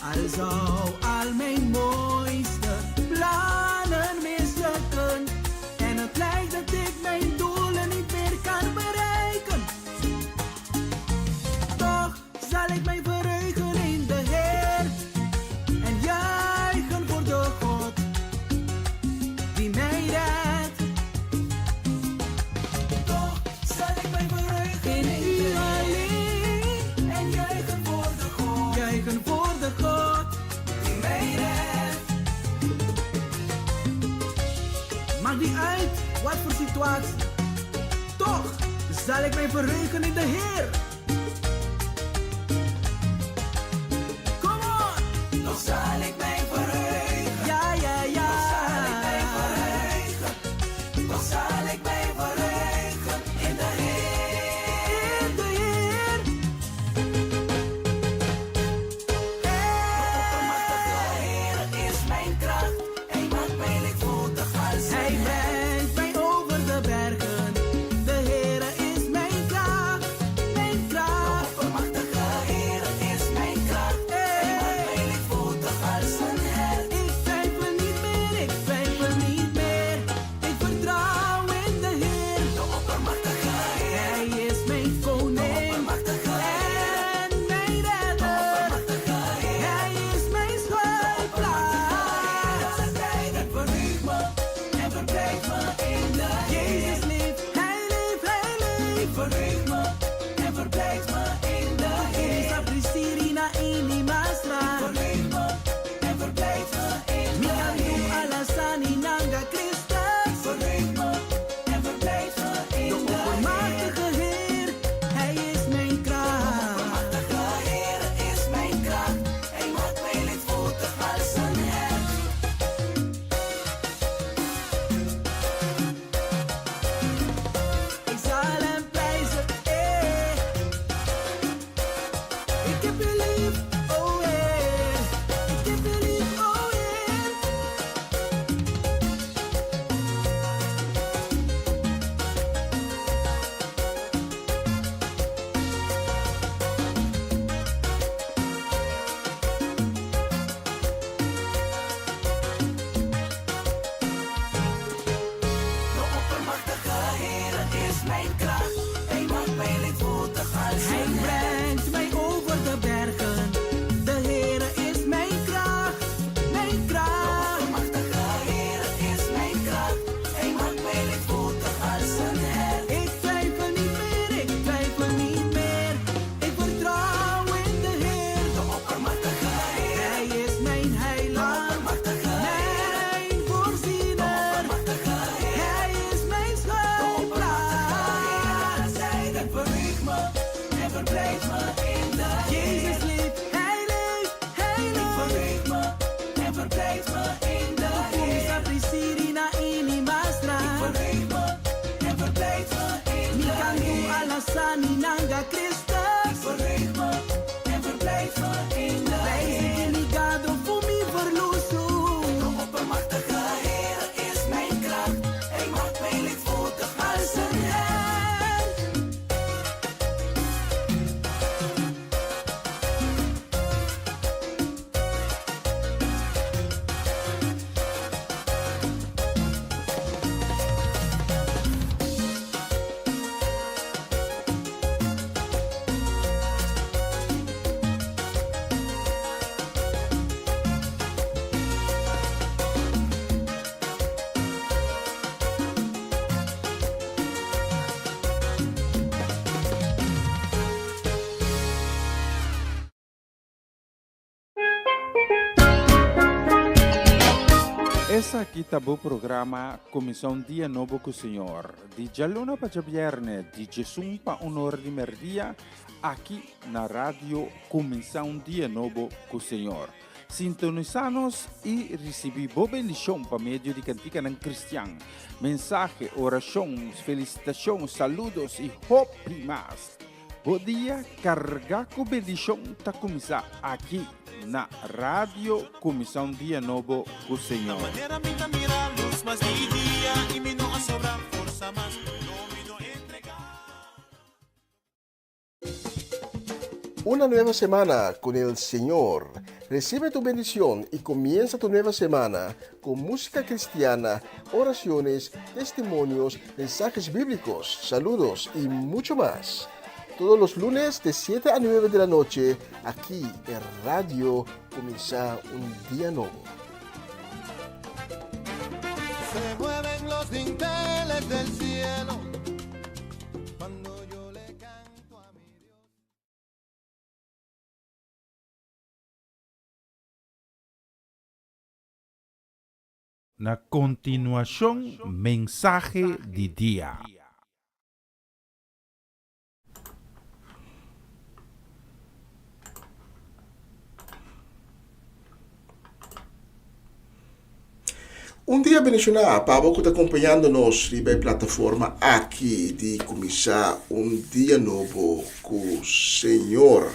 Al zou al mijn mooiste plannen mislukken en het lijkt dat ik mijn doelen niet meer kan bereiken, toch zal ik mij verheugen in de Heer en juichen voor de God die mij redt. Toch zal ik mij verheugen in u alleen en juichen voor de God, juichen voor de God die mij redt. Maakt niet uit wat voor situatie, toch zal ik mij verheugen in de Heer. Come on! Toch zal ik mij verheugen. Ja, ja, ja. Toch zal ik mij verheugen. Toch zal ik mij verheugen in de Heer. In de Heer. De Heer is mijn kracht. Hij maakt mij lichtvoetig als hij brengt mij over de bergen. De Heer is mijn kracht, mijn Essa aqui tá o programa Comissão Dia Novo com o Senhor. De Jaluna para Viernes, de Jesus para Honor de Merdia, aqui na rádio Comissão Dia Novo com o Senhor. Sintonizanos e recebi boa bendição para meio de cantiga ng Cristian. Mensagem, orações, felicitações, saludos e hope mais. Bom dia, carga com bendição tá começar aqui na rádio Comissão Dia Novo com o Senhor. Una nueva semana con el Señor. Recibe tu bendición y comienza tu nueva semana con música cristiana, oraciones, testimonios, mensajes bíblicos, saludos y mucho más. Todos los lunes de 7 a 9 de la noche, aquí en Radio Comienza un Día Nuevo. Se mueven los dinteles del cielo cuando yo le canto a mi Dios. Na continuação, mensagem de dia. Um dia bendicionar, Pablo que está acompanhando-nos na plataforma aqui de começar um dia novo com o Senhor.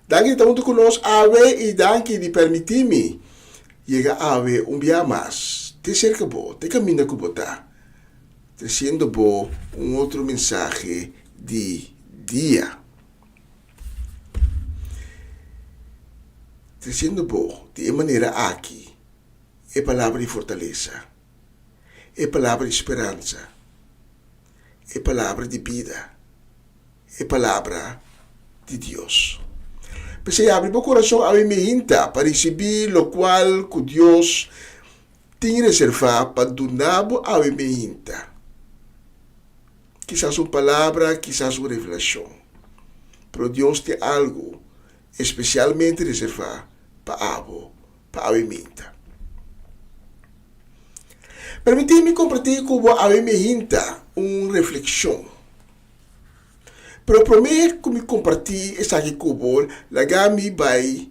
Danke está junto conosco, Ave, e danke de permitir-me chegar a Ave dia mais. Te cerca bo, te caminha com botar. Trazendo bo outro mensagem de dia. Trazendo bo de maneira aqui. É palavra de fortaleza, é palavra de esperança, é palavra de vida, é palavra de Deus. Pensei, abre meu coração a minha hinta para receber o qual que Deus tem reservado para donar a minha hinta. Quizás uma palavra, quizás uma revelação. Pero Deus tem algo especialmente reservado para a minha hinta. Permite-me compartilhar com você minha hinta uma reflexão. Pero prometo que me compartilhar essa aqui com você, lagami vai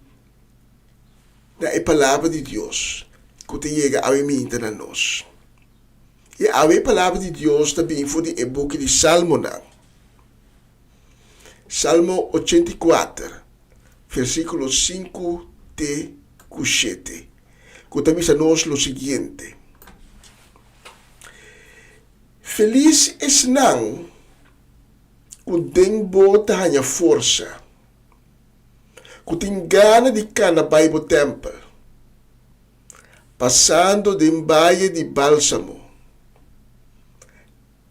na palavra de Deus, que te chega a minha hinta na nós. E a palavra de Deus também foi no book de Salmo, Salmo 84, versículo 5 te 7, que também diz a nós o seguinte: Feliz es nang kung tem bota hanya força, kung tem gana de cá na Bible Temple, passando de baia de bálsamo,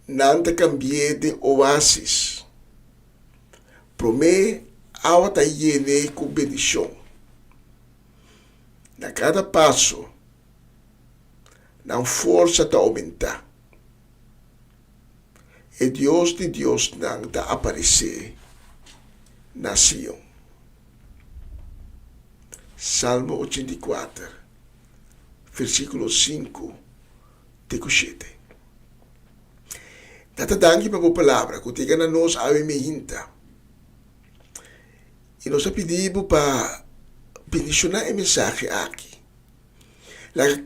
nanta cambie de oasis, promê awa ta yene com bendição. Na cada passo, na força ta aumentar. E Deus de Deus não está a aparecer na Sião. Salmo 84, versículo 5, te 7. Data danke para a palavra, que te gana nós a minha hinta. E nós pedimos para bendicionar a mensagem aqui.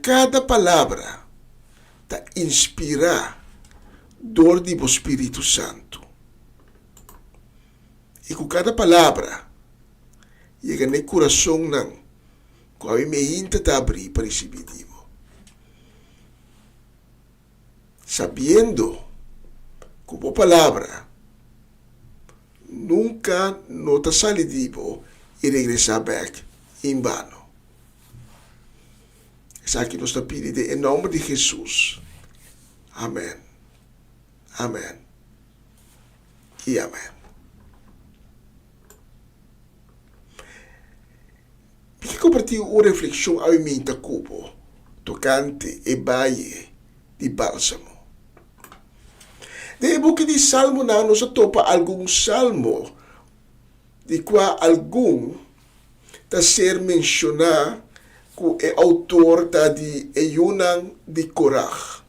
Cada palavra está inspirar dor do Espírito Santo. E com cada palavra, chega no coração não, com a minha hinta está abrir para receber. Sabendo que a palavra nunca nota salidivo e regressar back em vano. Essa aqui nós estamos pedindo em nome de Jesus. Amém. Amém e amém. Que compartilho uma reflexão ao mim da cubo, tocante e baie de bálsamo. De book de Salmo na nos topa algum salmo de qual algum está ser mencionar que é autor tá de Eyunan de Korach.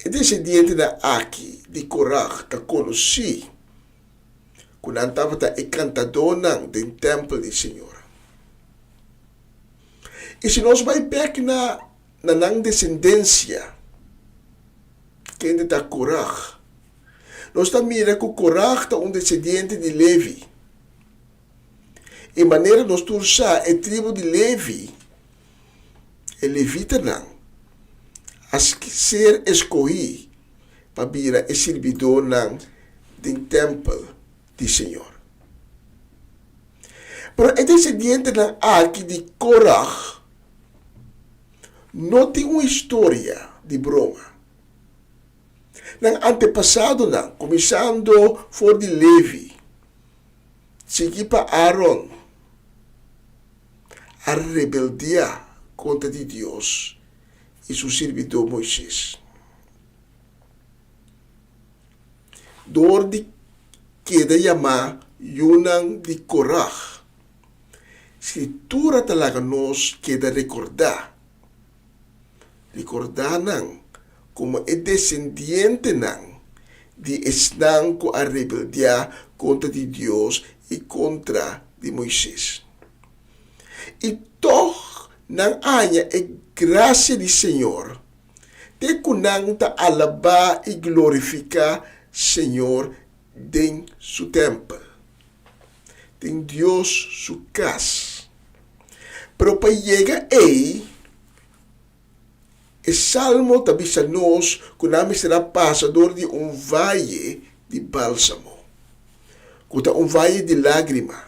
É descendente da Aki de Korach, tá conheci, quando estava tá encantador do templo do Senhor. E se nós vai pegar na descendência, quem está Korach, nós está mira que o Korach está descendente de Levi. E maneira nós turçar a tribo de Levi, é levita não, as que ser escolhi para vir a servidor não do templo do Senhor. Mas é descendente não aqui de Korach, não tem uma história de broma. No antepassado, não, começando por de Levi, seguir para Aaron, a rebeldia contra de Deus e seu servidor Moisés. Dor de queda chamar Yunan de Korach. Escritura talaga nos queda recordar não, como é descendiente não, de estanco a rebeldia contra de Deus e contra de Moisés. E toch não há a graça do Senhor, de que não ta alabar e glorificar Senhor em seu templo, em Deus sua casa. Pero para chegar aí, o Salmo avisa nos que nós será passador de vale de bálsamo, que vale de lágrima,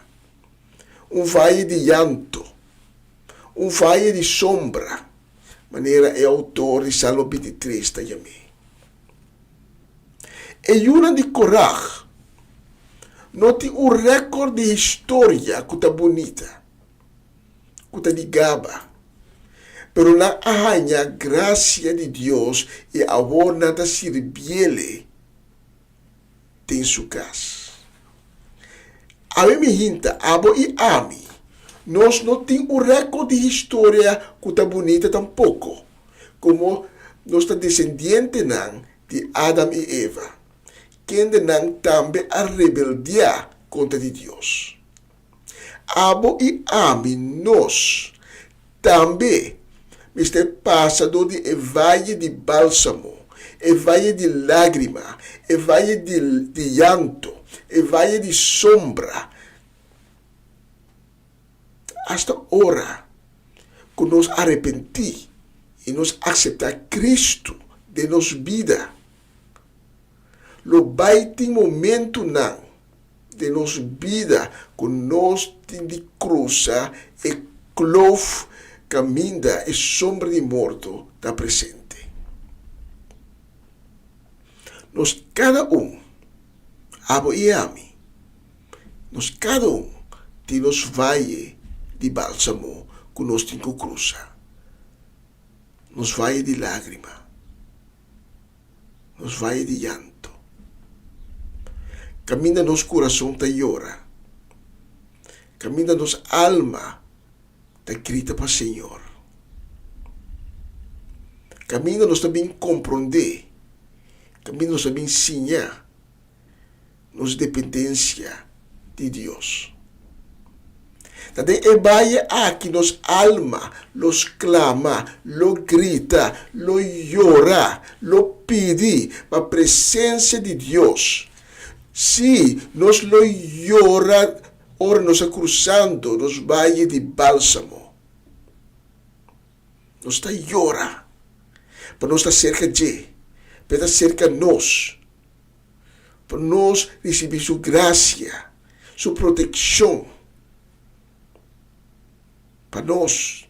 vale de llanto, vale de sombra. Maneira é autor de Salmo 23 também. E Yunan de Korach não tem recorde de história que está bonita, que está de gaba. Pero na a graça de Deus e a hora da serviele tem sua casa. A mim me hinta, abo e ami, nós não temos recorde de história que está bonita tampouco, como nós está descendente de Adam e Eva, que não também a rebeldia contra de Deus. Abo e ami, nós também este passador de vale de bálsamo, vale de lágrima, vale de llanto, vale de sombra. Hasta hora que nos arrepentir e nos aceitar Cristo de nossa vida. Lo baita momento não de nossa vida que nós temos de cruzar e clove caminha e sombra de morto da presente. Nós cada abo e ami, nós cada temos vale de bálsamo que nós temos que cruzar. Nos vale de lágrima, nos vale de llanto. Caminha nos coração ta llora, caminha nos alma está grita para o Senhor. Caminho nós também compreender, caminho nós também ensinar nossa dependência de Deus. Também é baia aqui nos alma, los clama, lo grita, lo llora, lo pede para a presença de Deus. Se nós lo llora, ora nós cruzando nos valles de bálsamo. Nós está llora, para nós estar cerca de, para estar cerca de nós, para nós receber sua graça, sua proteção, para nós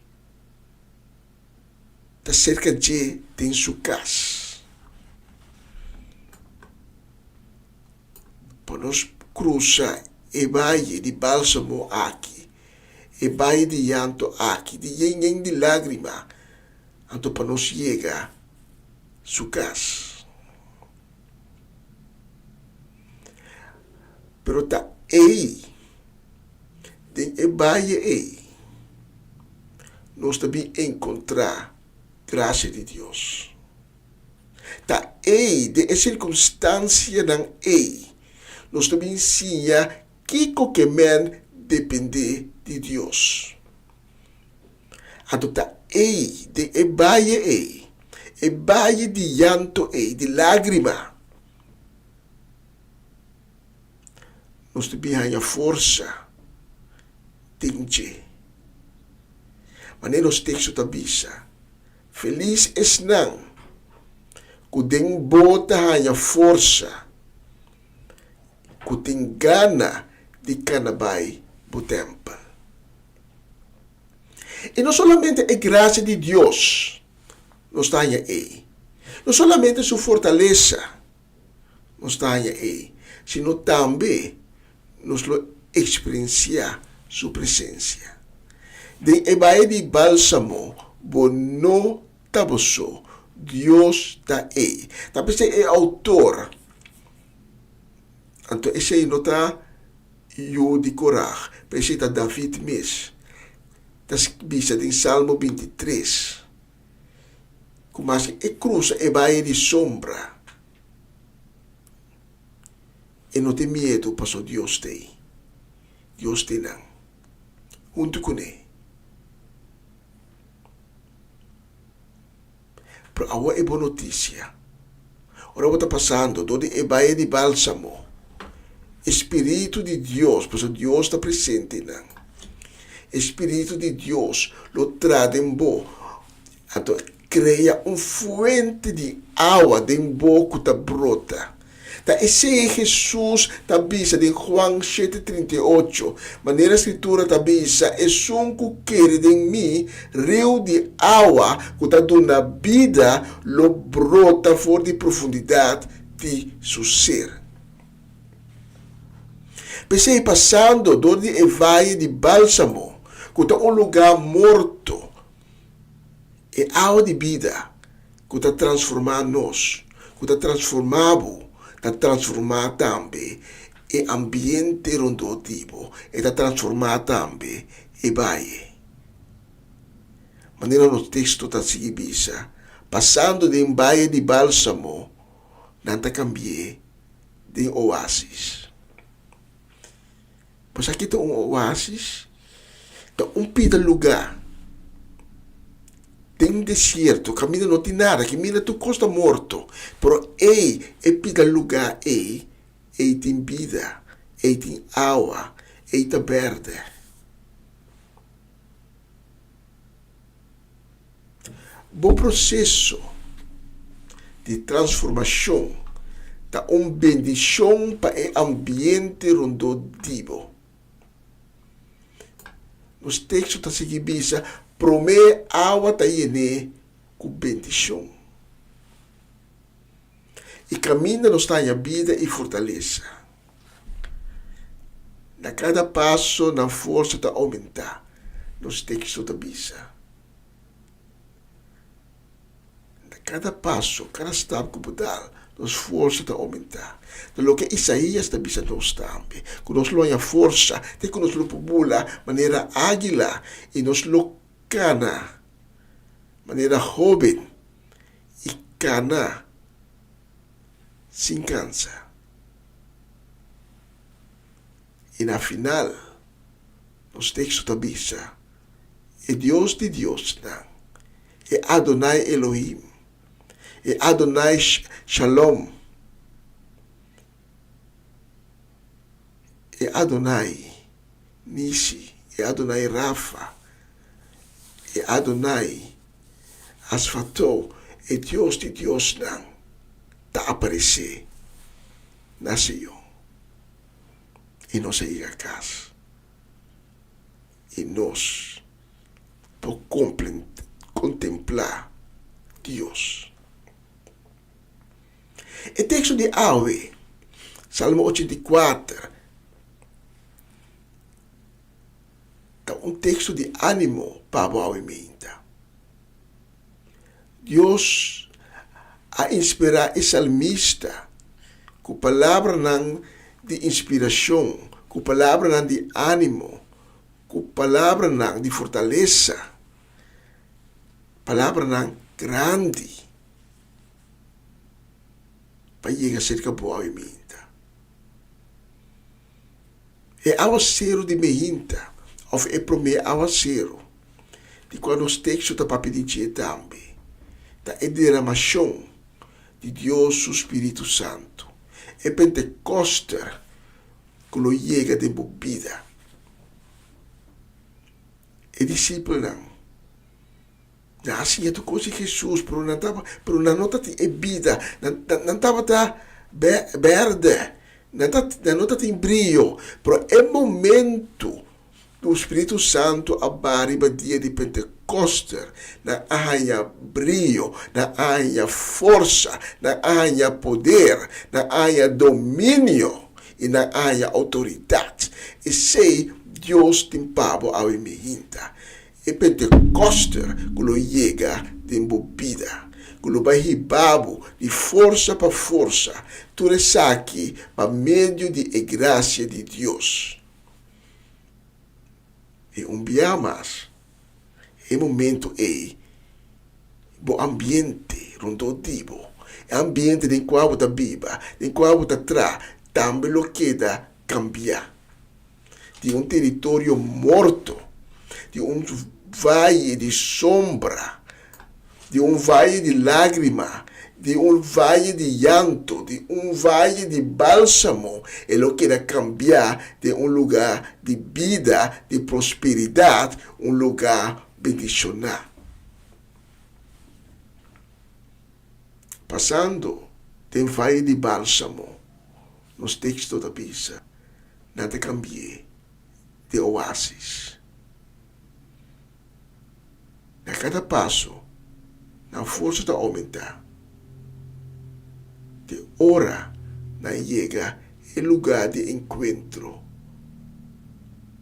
estar cerca de em sua casa, para nós cruzar e valle de bálsamo aqui, e valle de llanto aqui, de yen de lágrima, anto para nós chegar a sua casa. Pero tá aí, Den ebaie nós também encontrar graça de Deus. Da de circunstância nan nós também ensina que qualquer man depende de Deus. Então, de ebaie de llanto de lágrima, nós também temos a força de mas nos textos tabisa, feliz es não, que tem bota a força, que tem gana de canabai o tempo. E não somente a graça de Deus nos está aí, não somente sua fortaleza nos está aí, sino também nos experienciar sua presença. De ebae de bálsamo, bono taboso, Deus está aí. Tapi esse é autor. Então, esse aí não está eu de Korah, esse está David mesmo. Está bisa em Salmo 23. Como assim, é cruz, ebae de sombra. E não tem medo, passou Deus tem. Deus tem não. Junto com ele. Pero agora é boa notícia. Ora está passando, onde é baía de bálsamo. Espírito de Deus, porque Deus está presente, não? Espírito de Deus, lo traz em bo. Então, cria fuente de água de boca que brota. Tá, esse é Jesus tabisa de Juan 7:38. Maneira a escritura tabisa é que quer em mim rio de água que está dando vida, lo brota fora de profundidade de seu ser. Pensei passando do de vale de bálsamo, que está lugar morto, é água de vida que está transformando nós, que está transformado. Está transformado também o ambiente rondativo, está transformado também o bairro. Maneira no texto está seguindo, passando de um bairro de bálsamo, não está cambiando de oásis. Pois aqui está oásis, está pita lugar. Tem deserto, caminho não tem nada, caminho tu costa morto. Pero é pida lugar, tem vida, tem água, tá verde. Bom processo de transformação, tá bendição para o ambiente rondativo. Nos textos está seguindo, promete água está aí com bendição. E caminha nos está em vida e fortaleza. Na cada passo, na força está aumentar. Nos textos da bisa. Na cada passo, cada step que podar, nos força está aumentar. Então, o que Isaías está bisa nos também. Que nos lo a força, tem que nos lo pubula, maneira águila, e nos lo cana, maneira jovem, e cana, sem cansa. E na final, nos textos da Bíblia, é Deus de Deus, não? É Adonai Elohim, é Adonai Shalom, é Adonai Nisi, é Adonai Rafa, é Adonai Asfatou, é Deus de Deus, não? Está aparecer na Senhor. E nós ir a casa. E nós por contemplar Deus. O texto de Awe, Salmo 84, é um texto de ânimo para o Awe minta. Deus a inspirar o salmista com palavras de inspiração, com palavras de ânimo com palavra não de fortaleza, palavra não grande, para chegar cerca boa e minta. É aguaceiro de meinta, ou é promê aguaceiro, de quando os textos estão para pedir também, da derramação de Deus, o Espírito Santo. É Pentecoste, quando chega de bebida. E discípulo não. Assim é tu coisa de Jesus, pero não nota é vida, não estava verde, não nota tem brilho, pero é momento do Espírito Santo a bariba dia de Pentecoste, na haja brilho, na haja força, na haja poder, na haja domínio e na haja autoridade. E sei Deus tem pavo ao imita. E Pentecoste, quando chega de embobida, quando vai ribabo de força para força, tudo isso aqui para meio de graça de Deus. E dia mais, é momento bom ambiente, rondodivo, é ambiente de qual está viva, de qual está atrás, também lo queda cambiar. De território morto, de vale de sombra, de vale de lágrima, de vale de llanto, de vale de bálsamo. Ele quer cambiar de lugar de vida, de prosperidade, lugar bendicional. Passando, tem vale de bálsamo nos textos da Bíblia. Nada cambia de oásis. A cada passo, a força está aumentar. De hora, chega o lugar de encontro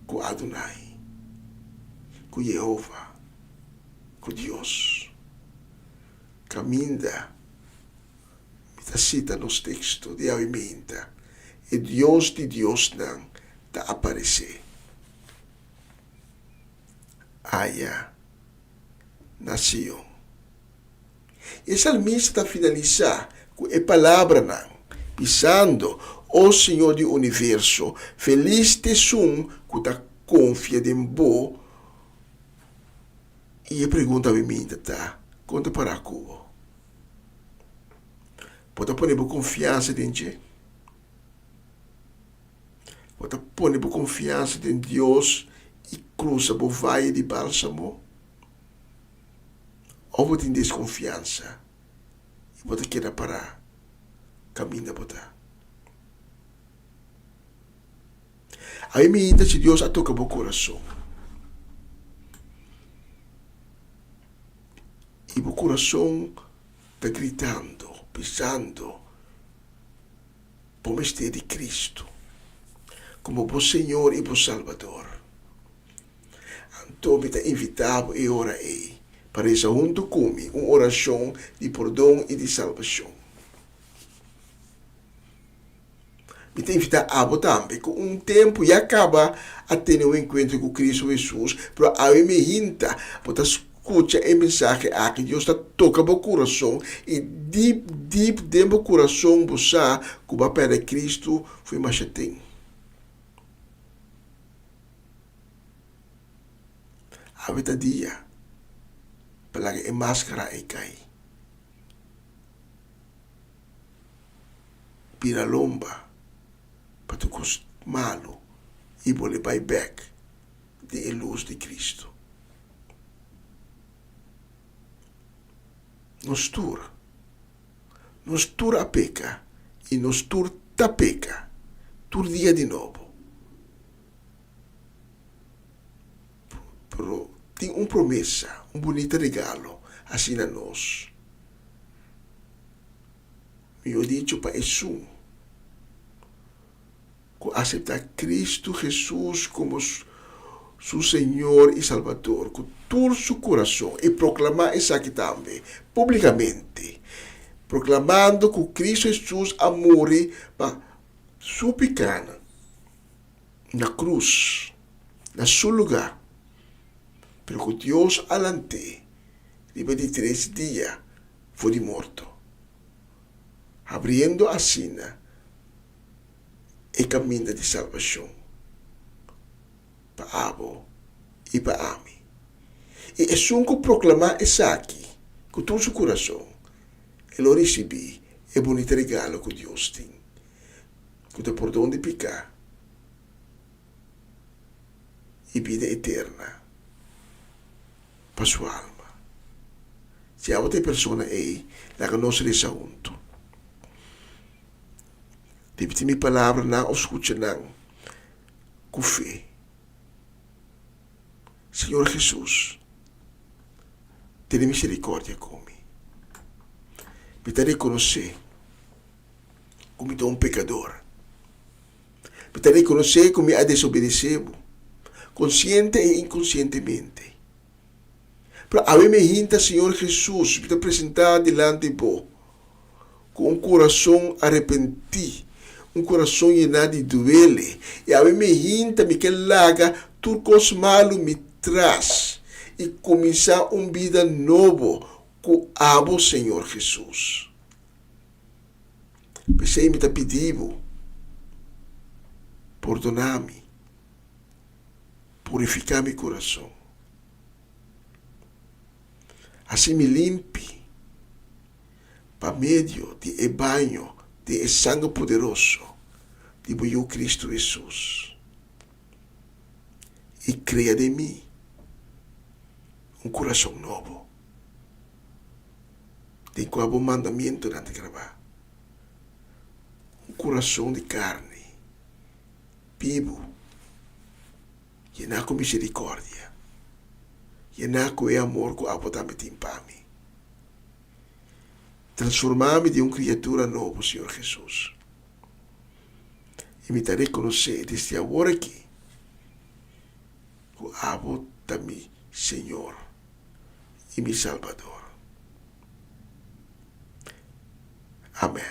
com Adonai, com Jeová, com Deus. Caminha, me cita nos textos de alimenta, e Deus de Deus não está a aparecer. Haja nação. E salmista está finalizar com a palavra não, pisando o Senhor do universo, feliz te sum, que está confia de bo. E a pergunta a mim tá, conta para Cuba. Pode pôr confiança em Deus. Pode pôr confiança em Deus e cruza o vale de bálsamo. Ou você tem desconfiança e você quer parar, caminha botar. Aí me ainda se Deus a toca o coração. E o coração está gritando, pisando, por mistério de Cristo, como o Senhor e o Salvador. Então me está invitado e ora aí. Para isso, junto comigo, uma oração de perdão e de salvação. Me tem invitado a também, com tempo e acaba a ter um encontro com Cristo Jesus, para a me hinta, para escutar a mensagem que Deus está tocando o coração e deep dentro do coração você que o papel de Cristo foi machetem. A vida dia palagi e máscara e cai. Pira lomba, patucos malo, e bole buy back de luz de Cristo. Nos tur a peca, e nos tur ta peca, tur dia de novo. Pero tem promessa, bonito regalo, assim a nós. Eu digo para isso, aceitar Cristo Jesus como seu Senhor e Salvador, com todo seu coração, e proclamar isso aqui também, publicamente, proclamando que Cristo Jesus a morrer para sua pecado na cruz, na su lugar. Pero que Dios alante, libre de 3 días, fue muerto. Abriendo así el camino de salvación para Abo y para Ami. Y es un que proclamar esa aquí, con todo su corazón, y lo recibí, el bonito regalo que Dios tiene, que te perdón de pecar y vida eterna para su alma. Si hay otra persona ahí, la que no se les junto. Repite mi palavra na ou escute na com fé. Senhor Jesus, tenha misericórdia comigo. Me dá reconhecer como um pecador. Me dá reconhecer como me desobedecido, consciente e inconscientemente. Pero a mim me hinta, Senhor Jesus, me apresentar delante de vós com coração arrependido, coração llenado de duele. E a mim me hinta, me que laga, tudo cos malo me traz. E começar vida novo com abo, Senhor Jesus. Pensei me pedindo, perdonar-me, purificar meu coração. Assim me limpe, para meio de banho de sangue poderoso de meu Cristo Jesus. E cria de mim coração novo. De qual o mandamento não te gravar. Coração de carne, vivo, llenar com misericórdia, llenar com amor que abotamente impame. Transformar-me de criatura nova, Senhor Jesus. E me darei conhecer desde agora aqui que abota-me, Senhor, e meu Salvador. Amém.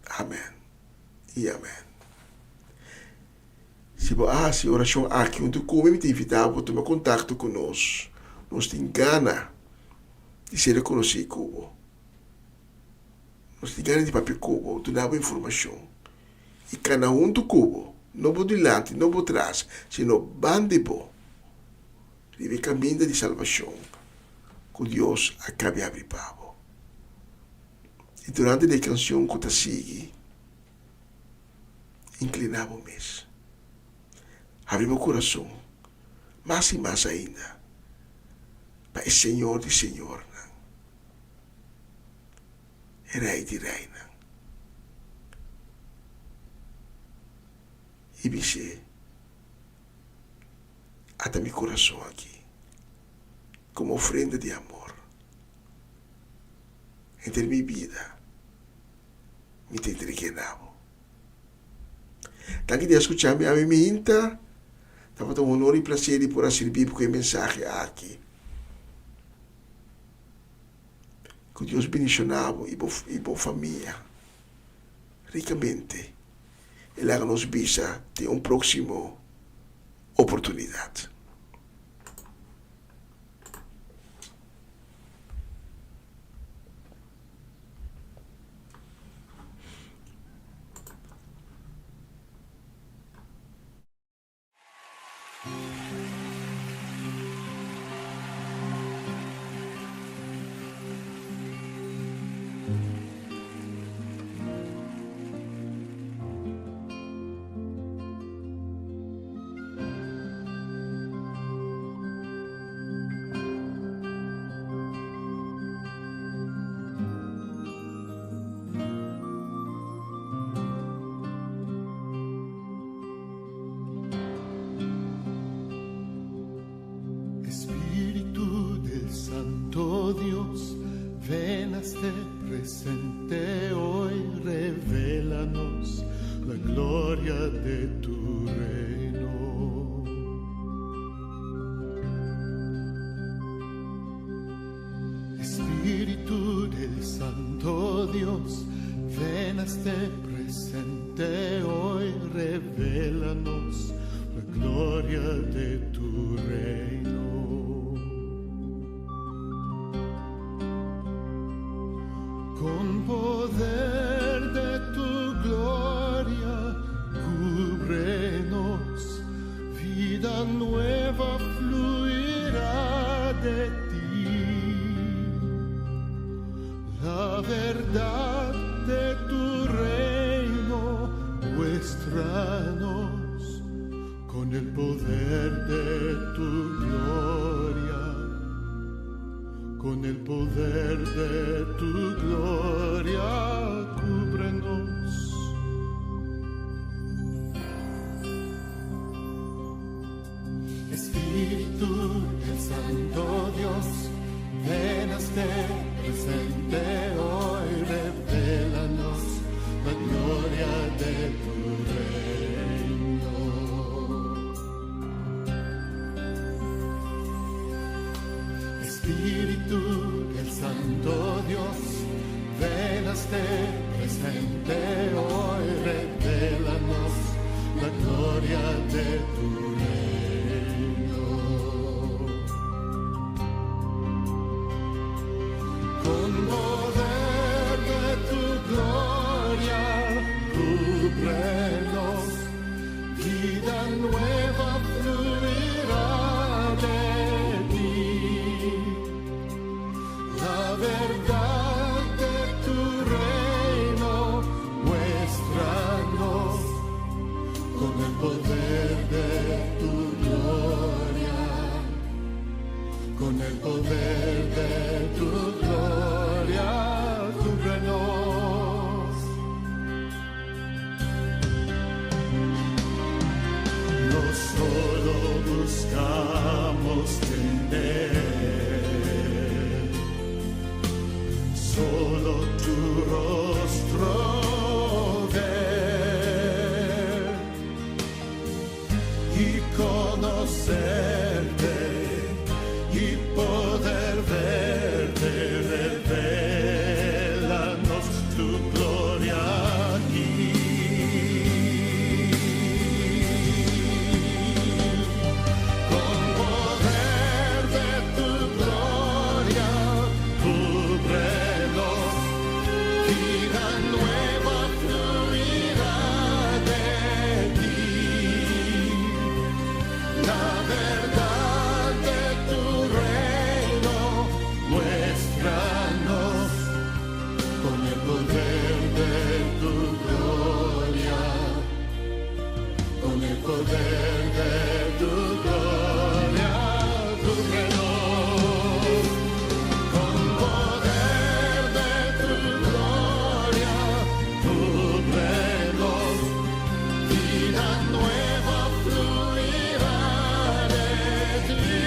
Amém. E amém. Se você oração aqui, onde como me invitar a tomar contato conosco, nos tem gana de ser reconhecido como. Nos tem gana de papel como, de dar informação. E cada do cubo, não vou delante, não vou atrás, sino bandebo. Vive caminho de salvação, que Deus acabe de abrir para você. E durante a canção que te sigue, inclinava o mês. Abre meu coração, mais e mais ainda, para o Senhor de Senhor, e Rei de Reina. E biche, até meu coração aqui, como ofrenda de amor, entre minha vida, me te entreguei nabo. Tanto de escutar-me, a mim me hinta, estava tão honor e prazer de poder servir com a mensagem aqui. Que Deus bendicionava e boa família, ricamente. E lá nos visa de próximo oportunidade. Espíritu del Santo Dios, ven a este presente hoy, revélanos la gloria de tu reino. Espíritu del Santo Dios, ven a este presente hoy, revélanos la gloria de tu reino. Con poder de tu gloria, cúbrenos, vida nueva fluirá de ti. La verdad de tu reino, muéstranos con el poder de tu gloria, con el poder de tu gloria, cúbrenos. Espíritu del Santo Dios, ven a ser presente hoy, revélanos la gloria de tu reino. Espíritu del Santo Dios, ven a ser presente hoy, revélanos la gloria de tu reino. Con poder de tu gloria, cúbrenos, vida nueva fluirá de ti. La verdad de tu reino, muéstranos con el poder de tu gloria, con el poder de tu gloria, cúbrenos. No solo buscamos tener solo tu rostro ver y conocerte y poder verte, revélanos tu gloria aquí. Con poder de tu gloria, cúbrenos, vida nueva fluirá de ti. La verdad de tu reino, muéstranos con el poder de tu gloria, con el poder de tu gloria, cúbrenos. Con poder de tu gloria, cúbrenos, vida nueva fluirá de ti.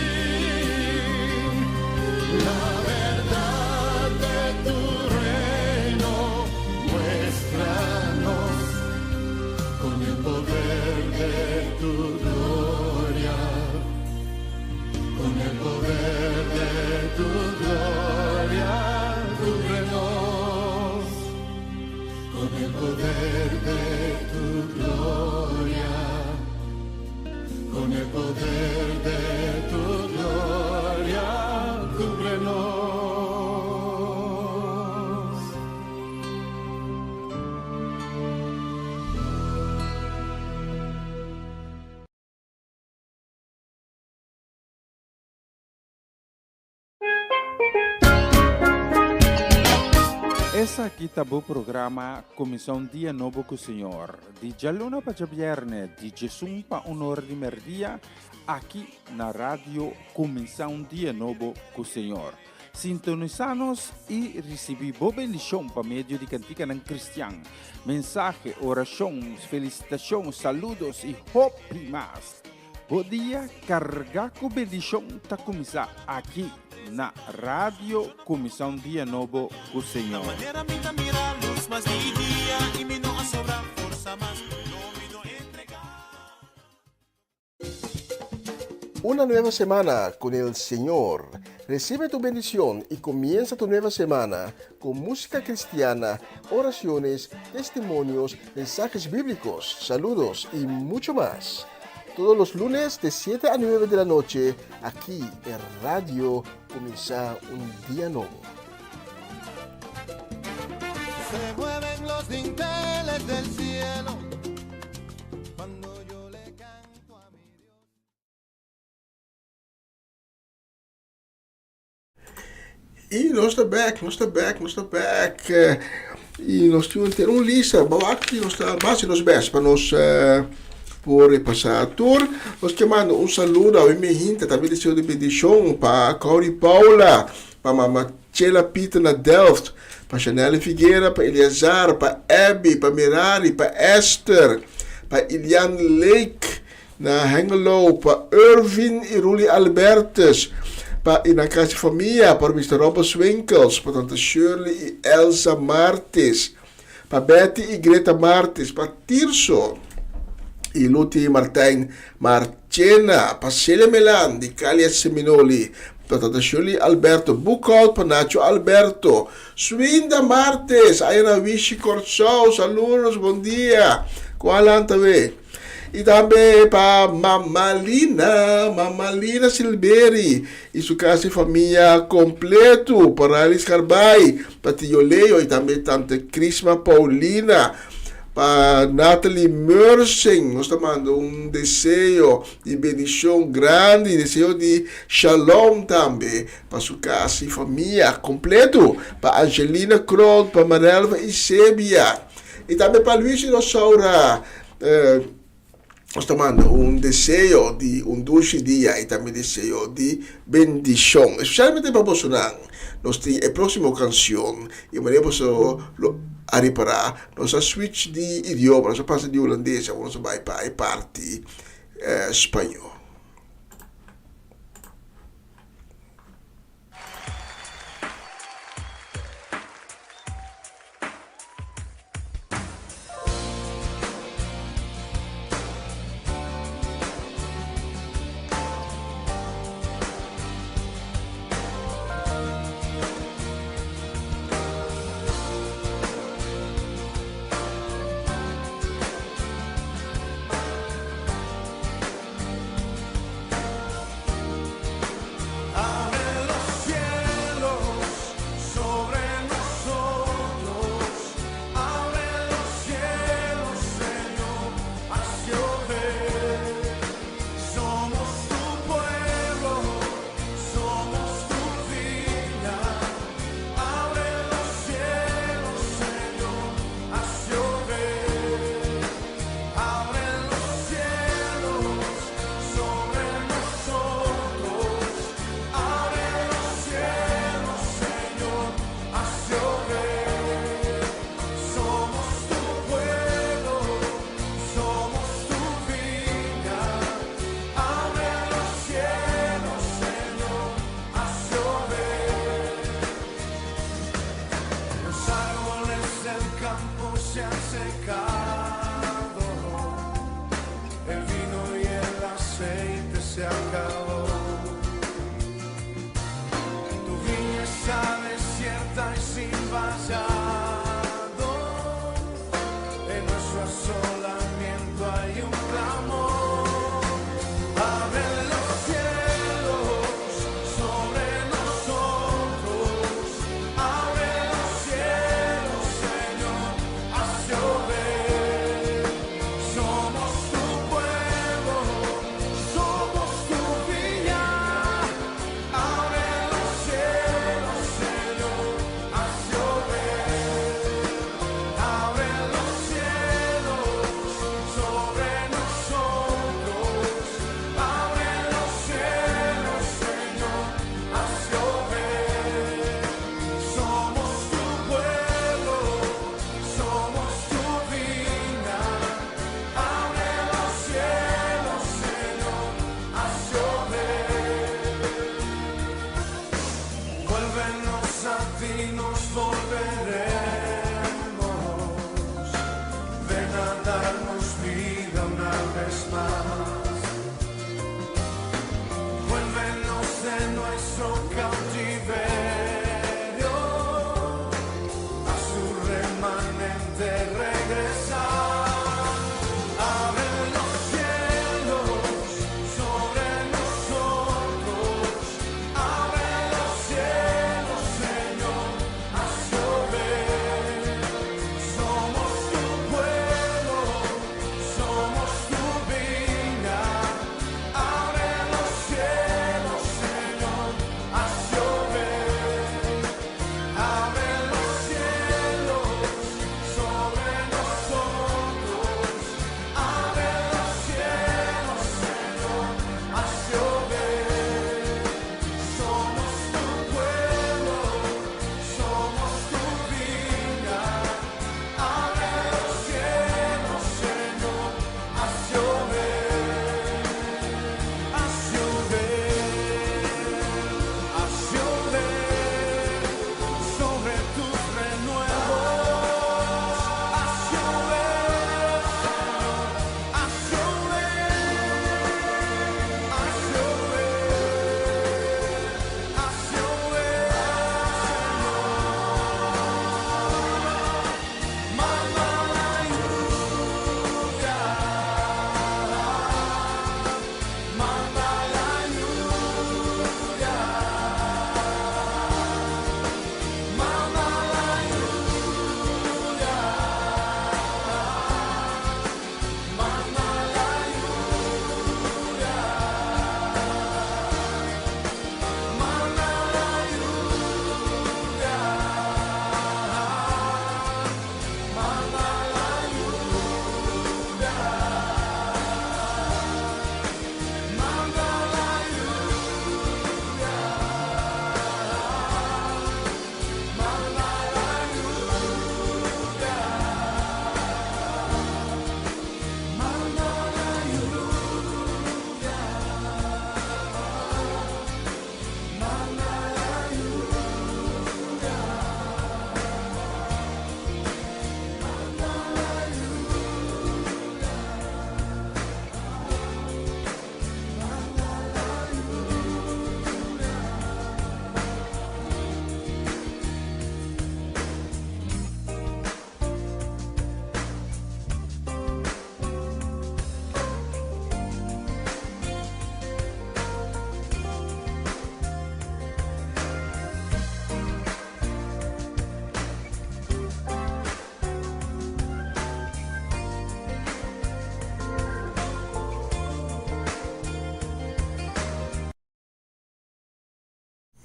La verdad de tu reino, muéstranos con el poder de tu gloria, con el poder de tu gloria, cúbrenos, con el poder de tu gloria, con el poder de tu gloria, cúbrenos. Essa aqui tá o programa Comissão Dia Novo com o Senhor. De Jaluna para Viernes, de Jesus para Honor de Merdia, aqui na rádio Comissão Dia Novo com o Senhor. Sintonizanos e recebi boa bendição para meio de cantiga não cristã. Mensagem, orações, felicitações, saludos e hope mais. Bom dia, carregar com bendição tá começar aqui na rádio Comissão Dia Novo com o Senhor. Una nueva semana con el Señor. Recibe tu bendición y comienza tu nueva semana con música cristiana, oraciones, testimonios, mensajes bíblicos, saludos y mucho más. todos los lunes de 7 a 9 de la noche, aquí en Radio Comienza un Día Nuevo. Se mueven los dinteles del cielo cuando yo le canto a mi Dios. E nós está back. E nós temos ter um lista, aqui nós está mais nos best para nós por passar a tour. Nós chamando um saludo ao Imihinta, também desceu de bendição para Cori Paula, para Mama Chela Pita na Delft, para Chanel Figueira, para Eliazar, para Abby, para Mirari, para Esther, para Ilian Lake na Hengelo, para Irvin e Ruli Albertus, para na casa de família, para Mr. Robert Winkels, para Tante Shirley e Elsa Martes, para Betty e Greta Martes, para Tirso e Luti Martijn Marchena, para Celia Melan di Calia Seminoli, para Tante Shirley Alberto Buckout, para Nacho Alberto, Swinda Martes, Ayana Wishi Corsau, saludos, bom dia, qual antave? E também para Mamalina Silberi e sua casa e família completo, para Alice Carbay, para Tio Leo e também tante Crisma Paulina, para Natalie Mersing, nós estamos mandando desejo de bendição grande, desejo de shalom também, para sua casa e família completo, para Angelina Kroll, para Marelva e Sebia, e também para Luiz e Rosaura, nós estamos mandando desejo de dulce dia e também desejo de bendição, especialmente para Bolsonaro. Nós temos a próxima canção e vamos a reparar nossa switch de idioma, nossa passa de holandês, vamos vai para a parte espanhol. Abre los cielos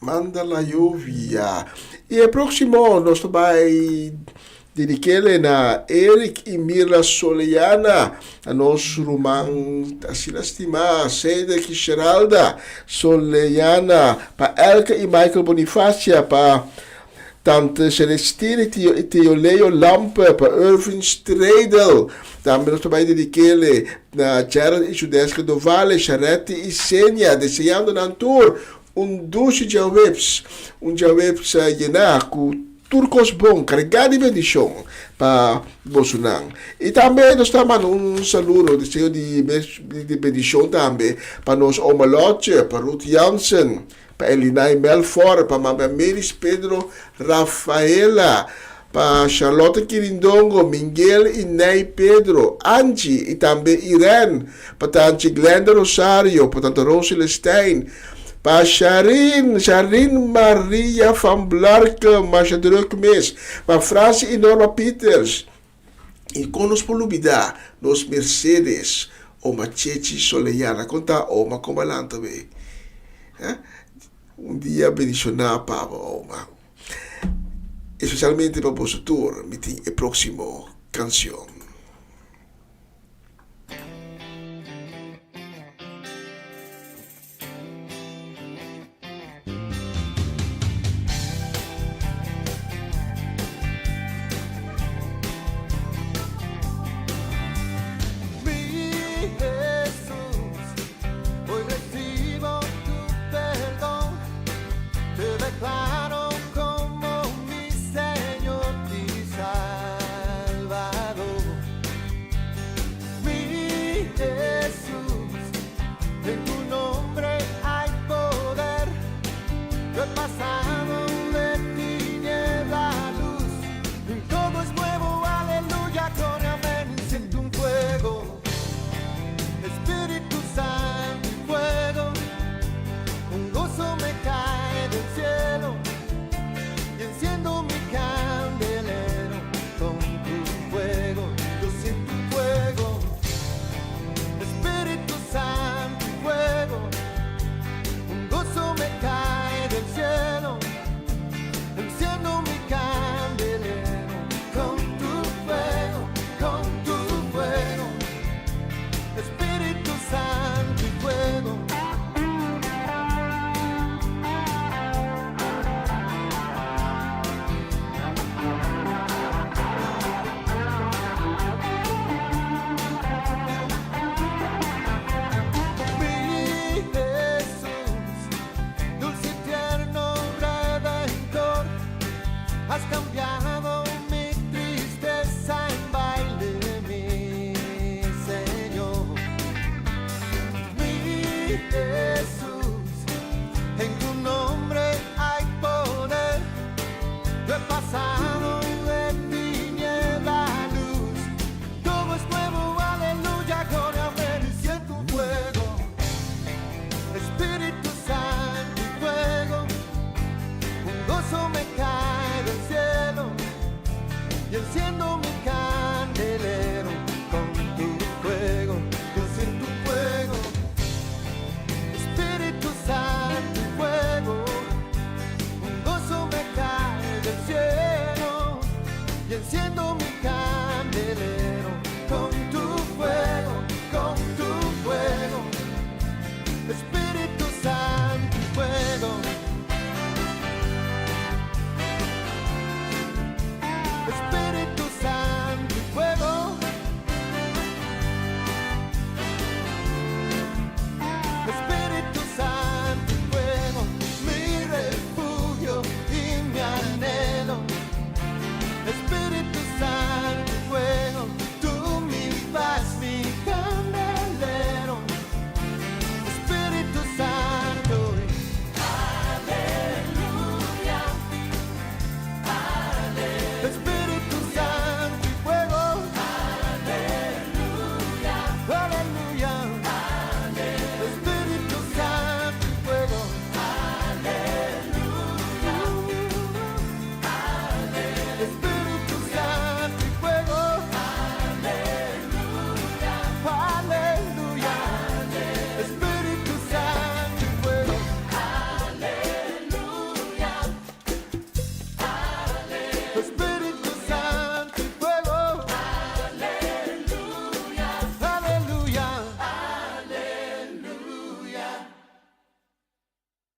manda la lluvia. Y el próximo nos va a dedicarle a Eric y Mirla Soleana, a nos Roman, a Silastima, Cedric y Geralda Soleana, para Elke y Michael Bonifacia, para Tante Celestine y Theo Leo Lampe, para Irvin Stradel. Também nos vai dedicar-lhe a Gerald e Judesca do Vale, Charette e Sênia, desejando na tour doce jawebs, jawebs llenar com turcos bom, carregado de bendição para Bolsonaro. E também nós estamos saludo, desejo de bendição também para nós Omalote, para Ruth Jansen, para Elinai Melfort, para Mama Meris Pedro Rafaela, para Charlotte Quirindongo, Miguel e Ney Pedro, Angie e também Irene, para Tante Glenda Rosario, para Tante Rosalie Stein, para Sharin Maria van Blarke, Marcia Drukmes, para Francis e Norma Peters, e com nos polubida, nos Mercedes, uma Chechi Soleiana, conta uma comandante também. Dia bendicionar para uma. Especialmente para o tour, meeting e próximo canção. Declaro como mi Señor y Salvador.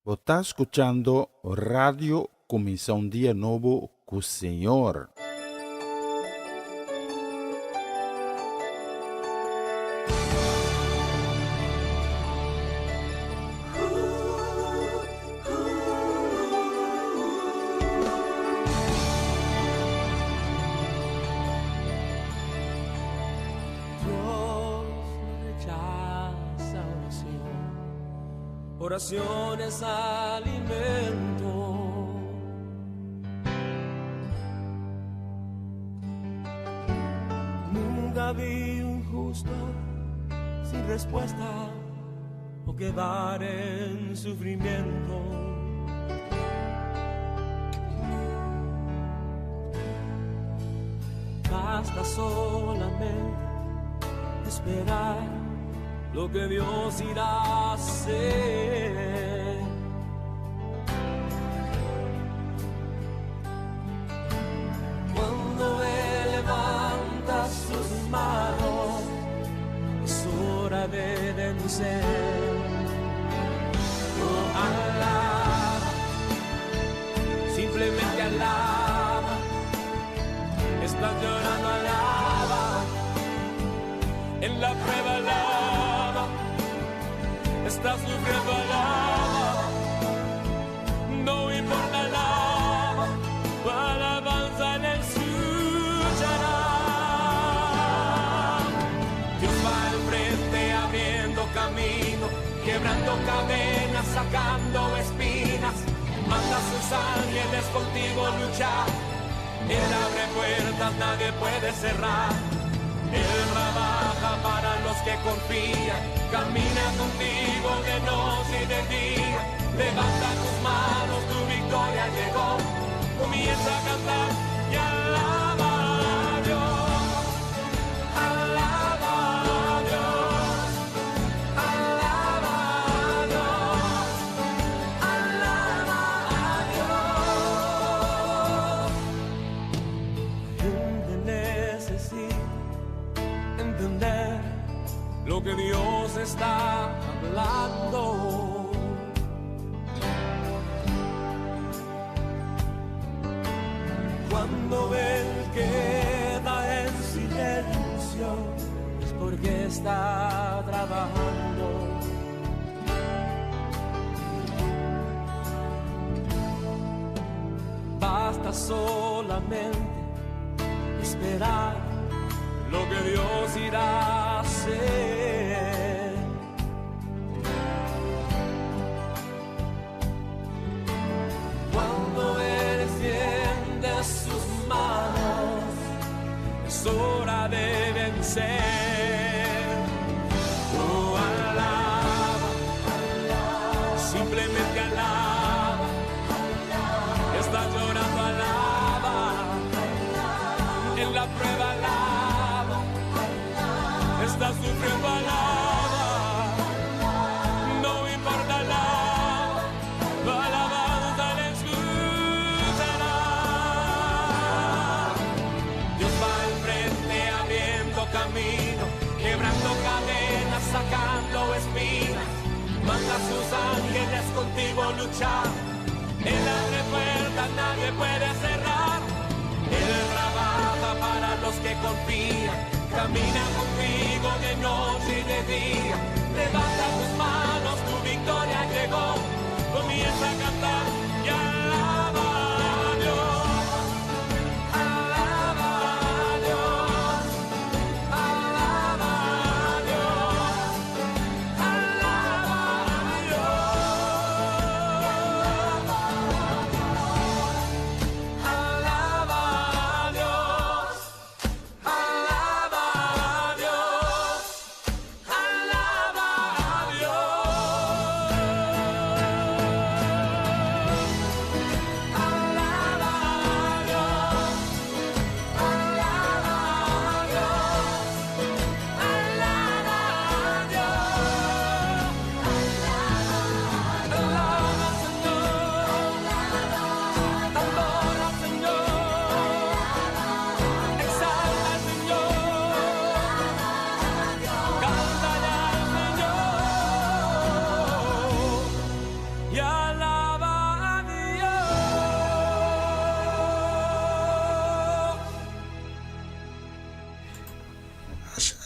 Você está escuchando Radio Começar um Dia Novo com o Senhor. Oración es alimento. Nunca vi un justo sin respuesta o quedar en sufrimiento. Basta solamente esperar lo que Dios irá a hacer. Cuando Él levanta sus manos, es hora de vencer. Oh, alaba, simplemente alaba. Estás llorando, alaba. En la prueba, alaba. Estás sufriendo, alaba. No importa, alaba. Tu alabanza le escuchará. Dios va al frente abriendo camino, quebrando cadenas, sacando espinas. Manda a sus ángeles contigo luchar. Él abre puertas, nadie puede cerrar. Él trabaja para los que confían, camina contigo de noche y de día. Levanta tus manos, tu victoria llegó. Comienza a cantar y alaba a Dios. Alaba a Dios. Alaba a Dios. Alaba a Dios. Gente necesita entender lo que Dios está hablando. Cuando Él queda en silencio es porque está trabajando. Basta solamente esperar lo que Dios irá a hacer. Cuando Él extiende sus manos, es hora de vencer. Oh, alaba, simplemente alaba. Estás llorando, alaba. En la prueba, alaba. Estás sufriendo, alaba. No importa, alaba. Tu alabanza le escuchará. Dios va al frente abriendo camino, quebrando cadenas, sacando espinas. Manda a sus ángeles contigo luchar. Él abre puertas, nadie puede cerrar. Él trabaja para los que confían, camina contigo de noche y de día. Levanta tus manos, tu victoria llegó. Comienza a cantar y alaba a Dios. Alaba a Dios. Alaba a Dios. Alaba a Dios. Alaba a Dios. Alaba a Dios. Alaba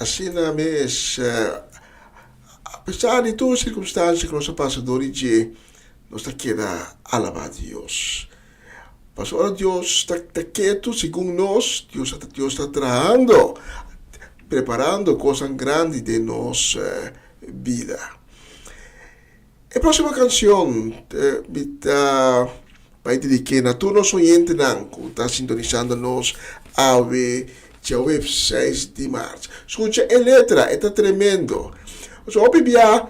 assim na mes, apesar de todas as circunstâncias que nós passamos hoje, nós está queda alabar a Deus. Mas agora Deus está quieto, segundo nós, Deus está trabalhando, preparando coisas grandes de nossa vida. A próxima canção vai dedicar a todos os oyentes que estão sintonizando-nos a dia 6 de março. Escuta, a letra está tremendo. So, obviamente,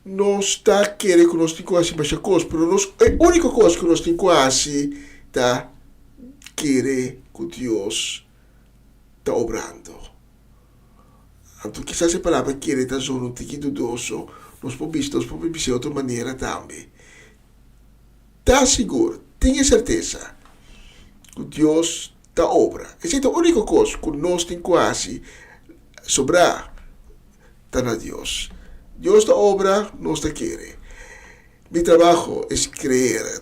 não está querendo que nós temos assim mais coisas, mas a única coisa que nós temos assim está querer que Deus está obrando. Então, quizás a palavra querer está só um pouquinho dudoso, nós podemos ver de outra maneira também. Está seguro, tenha certeza que Deus está obra. Essa é a única coisa que nós temos assim sobrar. Está na Deus. Deus está obra, nós está querer. Mi trabajo es creer. A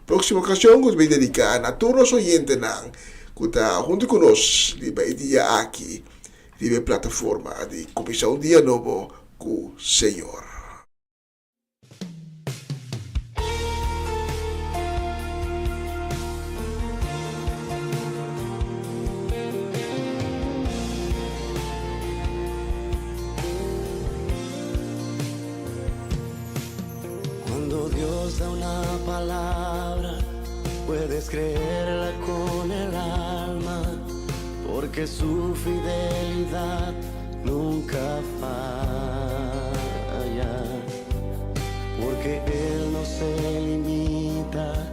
próxima ocasión que voy a dedicar a todos los oyentes que están junto con nosotros el día aquí, en la plataforma de comenzar un día nuevo con el Señor. Dios da una palabra, puedes creerla con el alma, porque su fidelidad nunca falla, porque Él no se limita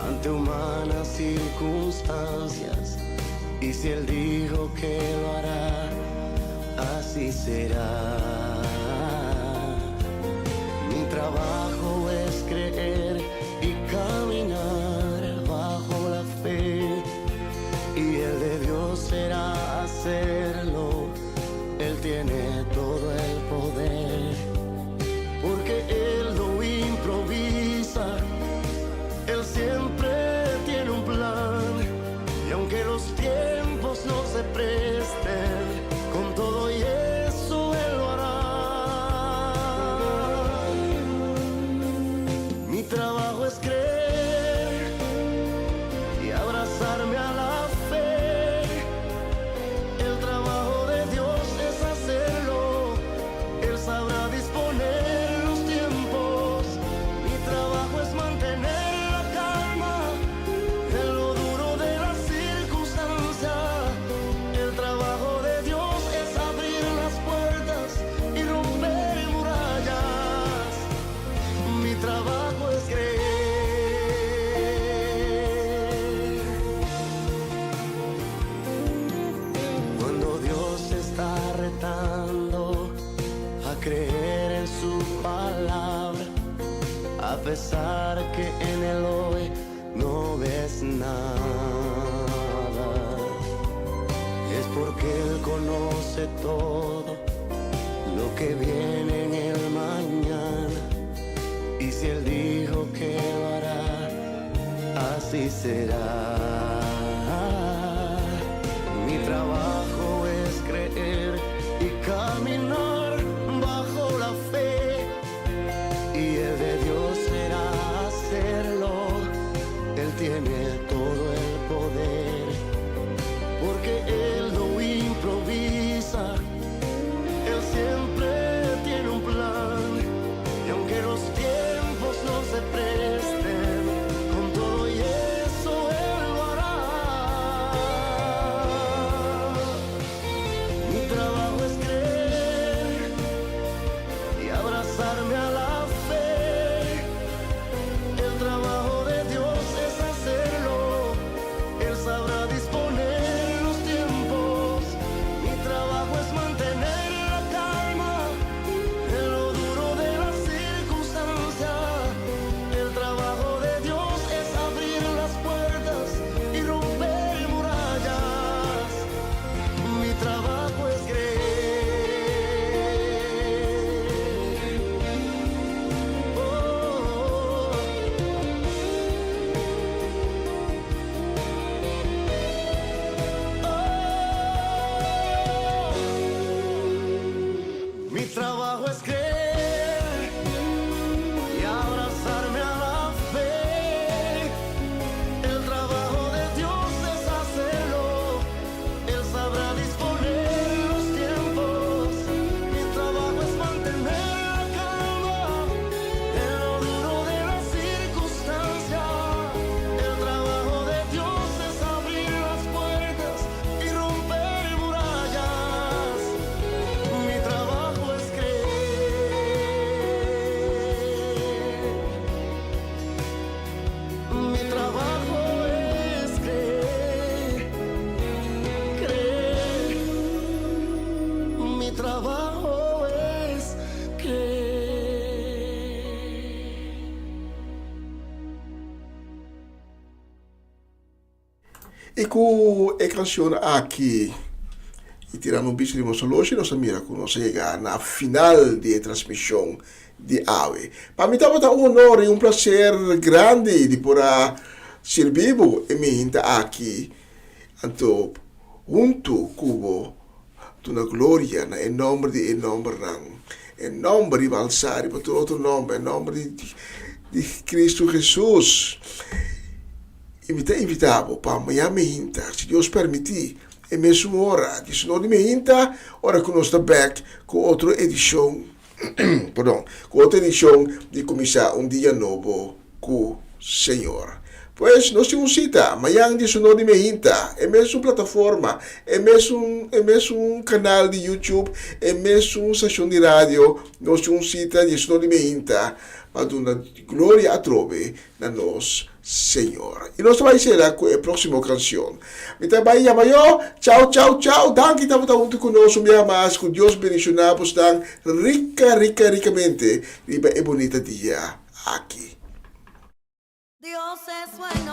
ante humanas circunstancias, y si Él dijo que lo hará, así será. Mi trabajo es creer y caminar bajo la fe, y el de Dios será hacerlo. Él tiene todo el poder, porque Él no improvisa, Él siempre tiene un plan, y aunque los tiempos no se presten, con todo y eso Él lo hará. Mi trabajo es creer y abrazarme a la fe. El trabajo de Dios es hacerlo. Él sabrá disponer los tiempos. Mi trabajo es mantener la calma en lo duro de la circunstancia. El trabajo de Dios es abrir las puertas y romper murallas. Mi trabajo es creer. Cuando Dios está retando a creer en su palabra, a pesar que en el hoy no ves nada, es porque Él conoce todo lo que viene en el mañana. Y si Él dijo que lo hará, así será. Mi trabajo es creer y caminar bajo la fe, y el de Dios será hacerlo. Él tiene todo el poder, porque Él no improvisa, Él siempre tiene un plan, y aunque los tiempos no se presten, con todo y eso Él lo hará. E com a canção aqui, e tirando um bicho de nosso loja, nós mira que nós chegar na final de transmissão de AVE. Para mim estava um honor e um prazer grande de poder servir e me aqui, então, junto com a glória, em nome de Balsari, para todo outro nome, em nome de Cristo Jesus. E me invitava para amanhã me hinta, se Deus permitir, é mesmo hora, se não me hinta, hora que nós estamos back com outra edição, com outra edição de começar um dia novo com o Senhor. Pois nós temos cita, amanhã de Sonor de Mehinta, é mesmo plataforma, é mesmo canal de YouTube, é mesmo sessão de rádio, nós temos cita de Sonor de Mehinta, para dar glória a trove na nós, Senhor. E nós vamos ser lá com a próxima canção. Então, vai amanhã, tchau, danke que estava junto conosco, minha mais, que Deus bendicionamos, dan ricamente, e é bonita dia aqui. Dios es bueno.